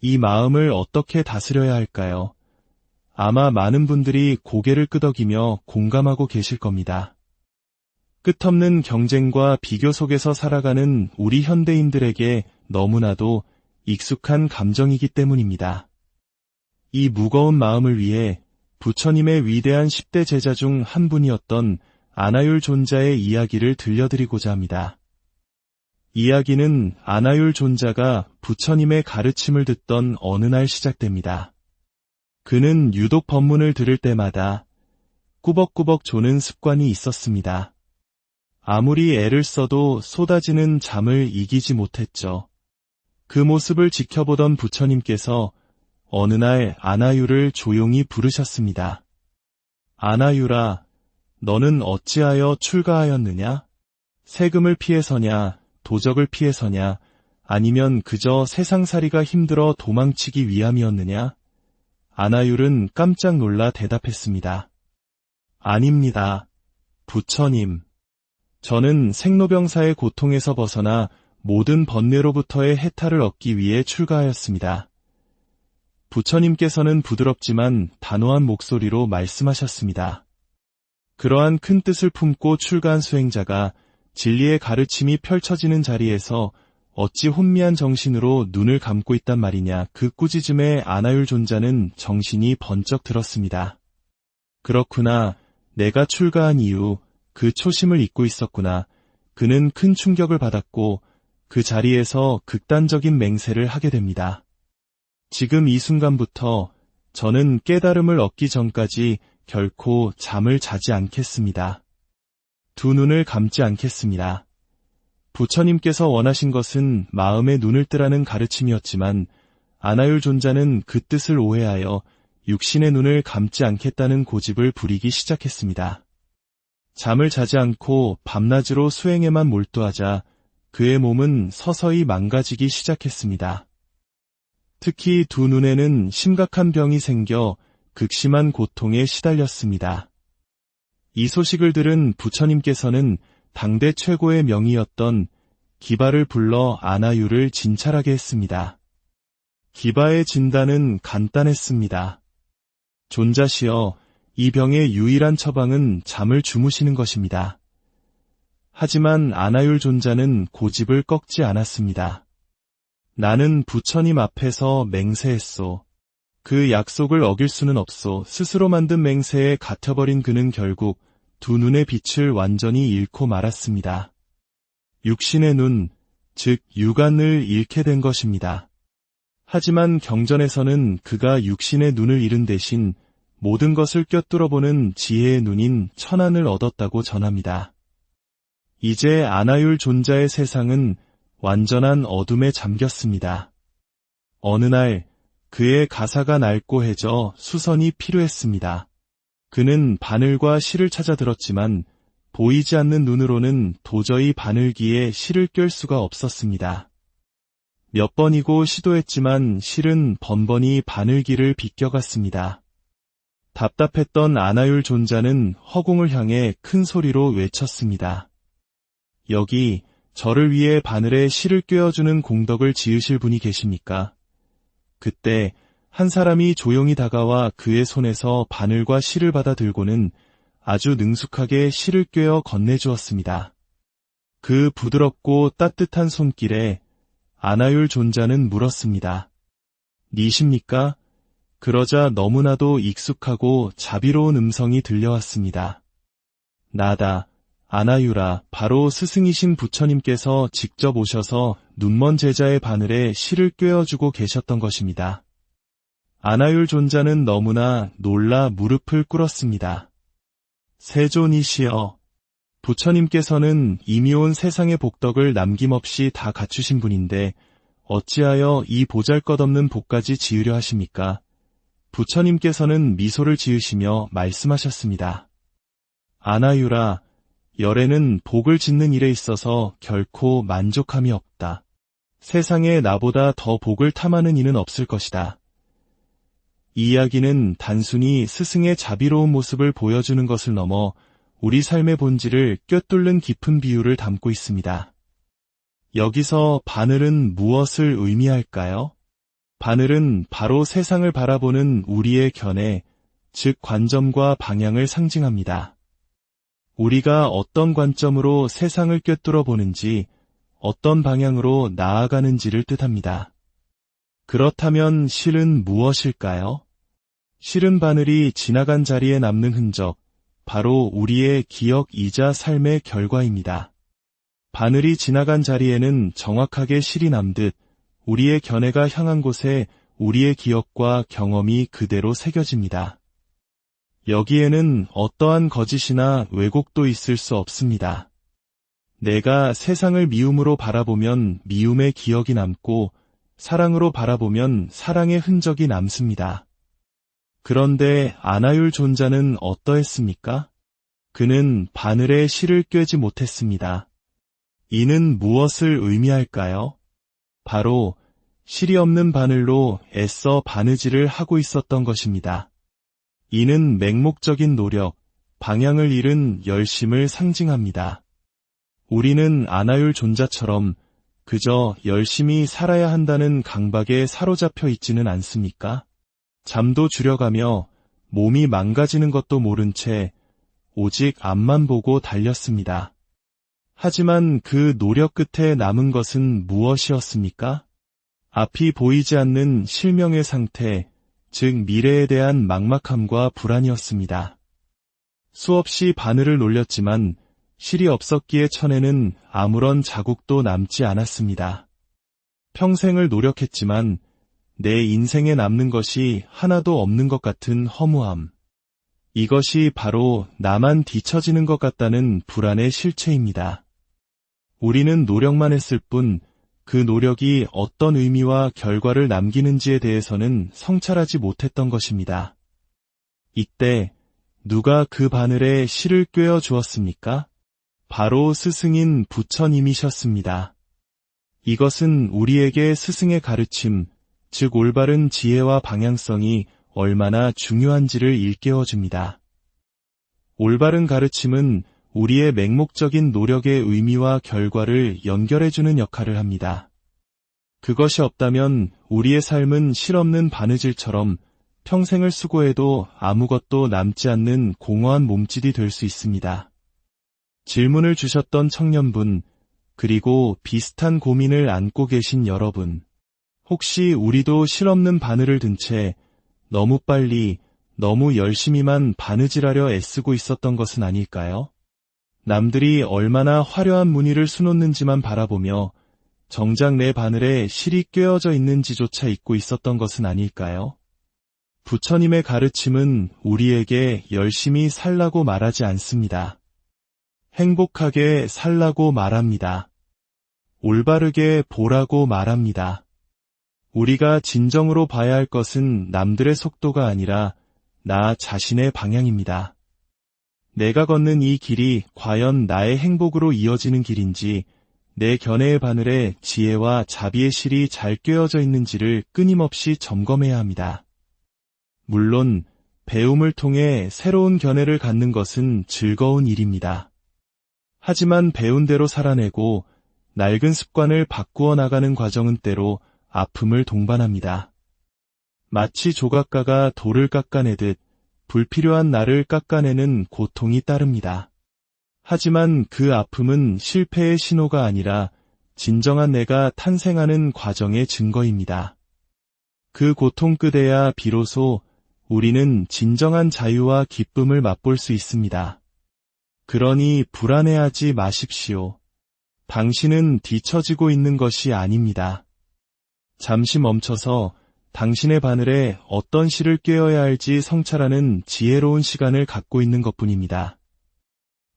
이 마음을 어떻게 다스려야 할까요? 아마 많은 분들이 고개를 끄덕이며 공감하고 계실 겁니다. 끝없는 경쟁과 비교 속에서 살아가는 우리 현대인들에게 너무나도 익숙한 감정이기 때문입니다. 이 무거운 마음을 위해 부처님의 위대한 10대 제자 중 한 분이었던 아나율 존자의 이야기를 들려드리고자 합니다. 이야기는 아나율 존자가 부처님의 가르침을 듣던 어느 날 시작됩니다. 그는 유독 법문을 들을 때마다 꾸벅꾸벅 조는 습관이 있었습니다. 아무리 애를 써도 쏟아지는 잠을 이기지 못했죠. 그 모습을 지켜보던 부처님께서 어느 날 아나율을 조용히 부르셨습니다. 아나율아, 너는 어찌하여 출가하였느냐? 세금을 피해서냐, 도적을 피해서냐, 아니면 그저 세상살이가 힘들어 도망치기 위함이었느냐? 아나율은 깜짝 놀라 대답했습니다. 아닙니다. 부처님. 저는 생로병사의 고통에서 벗어나 모든 번뇌로부터의 해탈을 얻기 위해 출가하였습니다. 부처님께서는 부드럽지만 단호한 목소리로 말씀하셨습니다. 그러한 큰 뜻을 품고 출가한 수행자가 진리의 가르침이 펼쳐지는 자리에서 어찌 혼미한 정신으로 눈을 감고 있단 말이냐. 그 꾸짖음에 아나율 존자는 정신이 번쩍 들었습니다. 그렇구나. 내가 출가한 이후 그 초심을 잊고 있었구나. 그는 큰 충격을 받았고 그 자리에서 극단적인 맹세를 하게 됩니다. 지금 이 순간부터 저는 깨달음을 얻기 전까지 결코 잠을 자지 않겠습니다. 두 눈을 감지 않겠습니다. 부처님께서 원하신 것은 마음의 눈을 뜨라는 가르침이었지만 아나율 존자는 그 뜻을 오해하여 육신의 눈을 감지 않겠다는 고집을 부리기 시작했습니다. 잠을 자지 않고 밤낮으로 수행에만 몰두하자 그의 몸은 서서히 망가지기 시작했습니다. 특히 두 눈에는 심각한 병이 생겨 극심한 고통에 시달렸습니다. 이 소식을 들은 부처님께서는 당대 최고의 명의였던 기바를 불러 아나율을 진찰하게 했습니다. 기바의 진단은 간단했습니다. 존자시여, 이 병의 유일한 처방은 잠을 주무시는 것입니다. 하지만 아나율 존자는 고집을 꺾지 않았습니다. 나는 부처님 앞에서 맹세했소. 그 약속을 어길 수는 없소. 스스로 만든 맹세에 갇혀버린 그는 결국 두 눈의 빛을 완전히 잃고 말았습니다. 육신의 눈, 즉 육안을 잃게 된 것입니다. 하지만 경전에서는 그가 육신의 눈을 잃은 대신 모든 것을 꿰뚫어보는 지혜의 눈인 천안을 얻었다고 전합니다. 이제 아나율 존자의 세상은 완전한 어둠에 잠겼습니다. 어느 날 그의 가사가 낡고해져 수선이 필요했습니다. 그는 바늘과 실을 찾아 들었지만 보이지 않는 눈으로는 도저히 바늘기에 실을 꿰을 수가 없었습니다. 몇 번이고 시도했지만 실은 번번이 바늘기를 비껴갔습니다. 답답했던 아나율 존자는 허공을 향해 큰 소리로 외쳤습니다. 여기 저를 위해 바늘에 실을 꿰어주는 공덕을 지으실 분이 계십니까? 그때 한 사람이 조용히 다가와 그의 손에서 바늘과 실을 받아 들고는 아주 능숙하게 실을 꿰어 건네주었습니다. 그 부드럽고 따뜻한 손길에 아나율 존자는 물었습니다. 니십니까? 그러자 너무나도 익숙하고 자비로운 음성이 들려왔습니다. 나다, 아나율아, 바로 스승이신 부처님께서 직접 오셔서 눈먼 제자의 바늘에 실을 꿰어주고 계셨던 것입니다. 아나율 존자는 너무나 놀라 무릎을 꿇었습니다. 세존이시여, 부처님께서는 이미 온 세상의 복덕을 남김없이 다 갖추신 분인데 어찌하여 이 보잘것없는 복까지 지으려 하십니까? 부처님께서는 미소를 지으시며 말씀하셨습니다. 아나율아, 열애는 복을 짓는 일에 있어서 결코 만족함이 없다. 세상에 나보다 더 복을 탐하는 이는 없을 것이다. 이 이야기는 단순히 스승의 자비로운 모습을 보여주는 것을 넘어 우리 삶의 본질을 꿰뚫는 깊은 비유를 담고 있습니다. 여기서 바늘은 무엇을 의미할까요? 바늘은 바로 세상을 바라보는 우리의 견해, 즉 관점과 방향을 상징합니다. 우리가 어떤 관점으로 세상을 꿰뚫어 보는지, 어떤 방향으로 나아가는지를 뜻합니다. 그렇다면 실은 무엇일까요? 실은 바늘이 지나간 자리에 남는 흔적, 바로 우리의 기억이자 삶의 결과입니다. 바늘이 지나간 자리에는 정확하게 실이 남듯 우리의 견해가 향한 곳에 우리의 기억과 경험이 그대로 새겨집니다. 여기에는 어떠한 거짓이나 왜곡도 있을 수 없습니다. 내가 세상을 미움으로 바라보면 미움의 기억이 남고 사랑으로 바라보면 사랑의 흔적이 남습니다. 그런데 아나율 존자는 어떠했습니까? 그는 바늘에 실을 꿰지 못했습니다. 이는 무엇을 의미할까요? 바로 실이 없는 바늘로 애써 바느질을 하고 있었던 것입니다. 이는 맹목적인 노력, 방향을 잃은 열심을 상징합니다. 우리는 아나율 존자처럼 그저 열심히 살아야 한다는 강박에 사로잡혀 있지는 않습니까? 잠도 줄여가며 몸이 망가지는 것도 모른 채 오직 앞만 보고 달렸습니다. 하지만 그 노력 끝에 남은 것은 무엇이었습니까? 앞이 보이지 않는 실명의 상태, 즉 미래에 대한 막막함과 불안이었습니다. 수없이 바늘을 놀렸지만 실이 없었기에 천에는 아무런 자국도 남지 않았습니다. 평생을 노력했지만 내 인생에 남는 것이 하나도 없는 것 같은 허무함. 이것이 바로 나만 뒤처지는 것 같다는 불안의 실체입니다. 우리는 노력만 했을 뿐 그 노력이 어떤 의미와 결과를 남기는지에 대해서는 성찰하지 못했던 것입니다. 이때 누가 그 바늘에 실을 꿰어 주었습니까? 바로 스승인 부처님이셨습니다. 이것은 우리에게 스승의 가르침, 즉 올바른 지혜와 방향성이 얼마나 중요한지를 일깨워줍니다. 올바른 가르침은 우리의 맹목적인 노력의 의미와 결과를 연결해주는 역할을 합니다. 그것이 없다면 우리의 삶은 실없는 바느질처럼 평생을 수고해도 아무것도 남지 않는 공허한 몸짓이 될 수 있습니다. 질문을 주셨던 청년분, 그리고 비슷한 고민을 안고 계신 여러분, 혹시 우리도 실없는 바늘을 든 채 너무 빨리, 너무 열심히만 바느질하려 애쓰고 있었던 것은 아닐까요? 남들이 얼마나 화려한 무늬를 수놓는지만 바라보며 정작 내 바늘에 실이 꿰어져 있는지조차 잊고 있었던 것은 아닐까요? 부처님의 가르침은 우리에게 열심히 살라고 말하지 않습니다. 행복하게 살라고 말합니다. 올바르게 보라고 말합니다. 우리가 진정으로 봐야 할 것은 남들의 속도가 아니라 나 자신의 방향입니다. 내가 걷는 이 길이 과연 나의 행복으로 이어지는 길인지, 내 견해의 바늘에 지혜와 자비의 실이 잘 꿰어져 있는지를 끊임없이 점검해야 합니다. 물론 배움을 통해 새로운 견해를 갖는 것은 즐거운 일입니다. 하지만 배운 대로 살아내고 낡은 습관을 바꾸어 나가는 과정은 때로 아픔을 동반합니다. 마치 조각가가 돌을 깎아내듯 불필요한 나를 깎아내는 고통이 따릅니다. 하지만 그 아픔은 실패의 신호가 아니라 진정한 내가 탄생하는 과정의 증거입니다. 그 고통 끝에야 비로소 우리는 진정한 자유와 기쁨을 맛볼 수 있습니다. 그러니 불안해하지 마십시오. 당신은 뒤처지고 있는 것이 아닙니다. 잠시 멈춰서 당신의 바늘에 어떤 실을 꿰어야 할지 성찰하는 지혜로운 시간을 갖고 있는 것뿐입니다.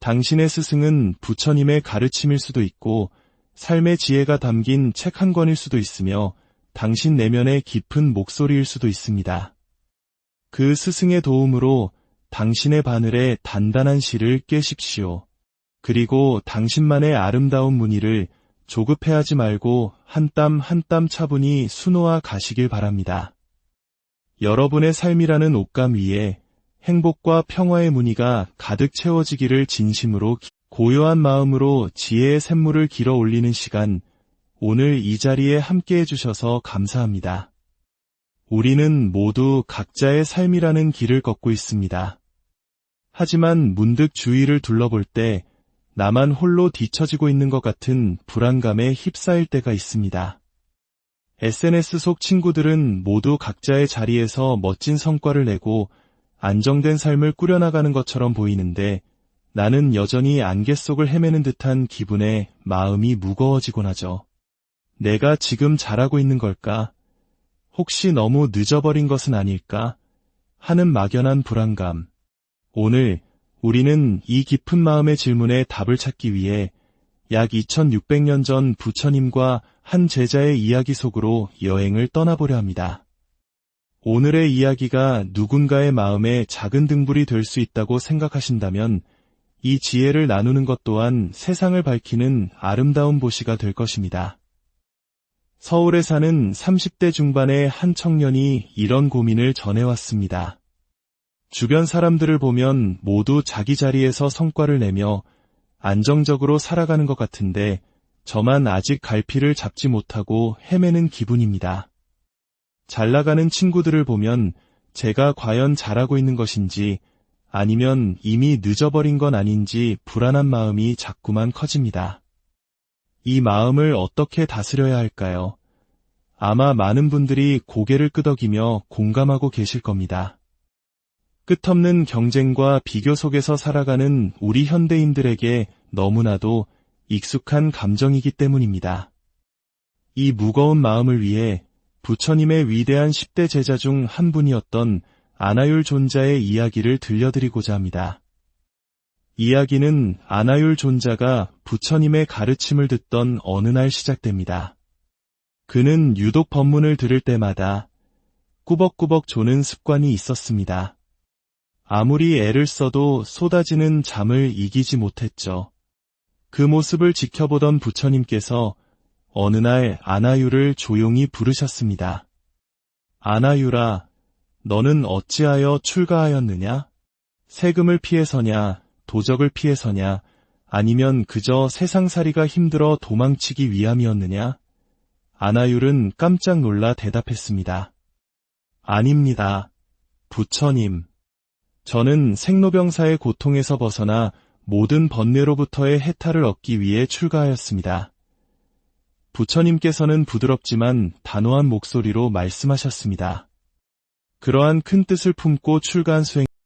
당신의 스승은 부처님의 가르침일 수도 있고 삶의 지혜가 담긴 책 한 권일 수도 있으며 당신 내면의 깊은 목소리일 수도 있습니다. 그 스승의 도움으로 당신의 바늘에 단단한 실을 꿰십시오. 그리고 당신만의 아름다운 무늬를 조급해하지 말고 한 땀 한 땀 차분히 수놓아 가시길 바랍니다. 여러분의 삶이라는 옷감 위에 행복과 평화의 무늬가 가득 채워지기를 진심으로 고요한 마음으로 지혜의 샘물을 길어 올리는 시간, 오늘 이 자리에 함께해 주셔서 감사합니다. 우리는 모두 각자의 삶이라는 길을 걷고 있습니다. 하지만 문득 주위를 둘러볼 때 나만 홀로 뒤처지고 있는 것 같은 불안감에 휩싸일 때가 있습니다. SNS 속 친구들은 모두 각자의 자리에서 멋진 성과를 내고 안정된 삶을 꾸려나가는 것처럼 보이는데 나는 여전히 안개 속을 헤매는 듯한 기분에 마음이 무거워지곤 하죠. 내가 지금 잘하고 있는 걸까? 혹시 너무 늦어버린 것은 아닐까? 하는 막연한 불안감. 오늘 우리는 이 깊은 마음의 질문에 답을 찾기 위해 약 2600년 전 부처님과 한 제자의 이야기 속으로 여행을 떠나보려 합니다. 오늘의 이야기가 누군가의 마음에 작은 등불이 될 수 있다고 생각하신다면 이 지혜를 나누는 것 또한 세상을 밝히는 아름다운 보시가 될 것입니다. 서울에 사는 30대 중반의 한 청년이 이런 고민을 전해왔습니다. 주변 사람들을 보면 모두 자기 자리에서 성과를 내며 안정적으로 살아가는 것 같은데 저만 아직 갈피를 잡지 못하고 헤매는 기분입니다. 잘 나가는 친구들을 보면 제가 과연 잘하고 있는 것인지 아니면 이미 늦어버린 건 아닌지 불안한 마음이 자꾸만 커집니다. 이 마음을 어떻게 다스려야 할까요? 아마 많은 분들이 고개를 끄덕이며 공감하고 계실 겁니다. 끝없는 경쟁과 비교 속에서 살아가는 우리 현대인들에게 너무나도 익숙한 감정이기 때문입니다. 이 무거운 마음을 위해 부처님의 위대한 10대 제자 중 한 분이었던 아나율 존자의 이야기를 들려드리고자 합니다. 이야기는 아나율 존자가 부처님의 가르침을 듣던 어느 날 시작됩니다. 그는 유독 법문을 들을 때마다 꾸벅꾸벅 조는 습관이 있었습니다. 아무리 애를 써도 쏟아지는 잠을 이기지 못했죠. 그 모습을 지켜보던 부처님께서 어느 날 아나율을 조용히 부르셨습니다. 아나율아, 너는 어찌하여 출가하였느냐? 세금을 피해서냐, 도적을 피해서냐, 아니면 그저 세상살이가 힘들어 도망치기 위함이었느냐? 아나율은 깜짝 놀라 대답했습니다. 아닙니다. 부처님, 저는 생로병사의 고통에서 벗어나 모든 번뇌로부터의 해탈을 얻기 위해 출가하였습니다. 부처님께서는 부드럽지만 단호한 목소리로 말씀하셨습니다. 그러한 큰 뜻을 품고 출가한 수행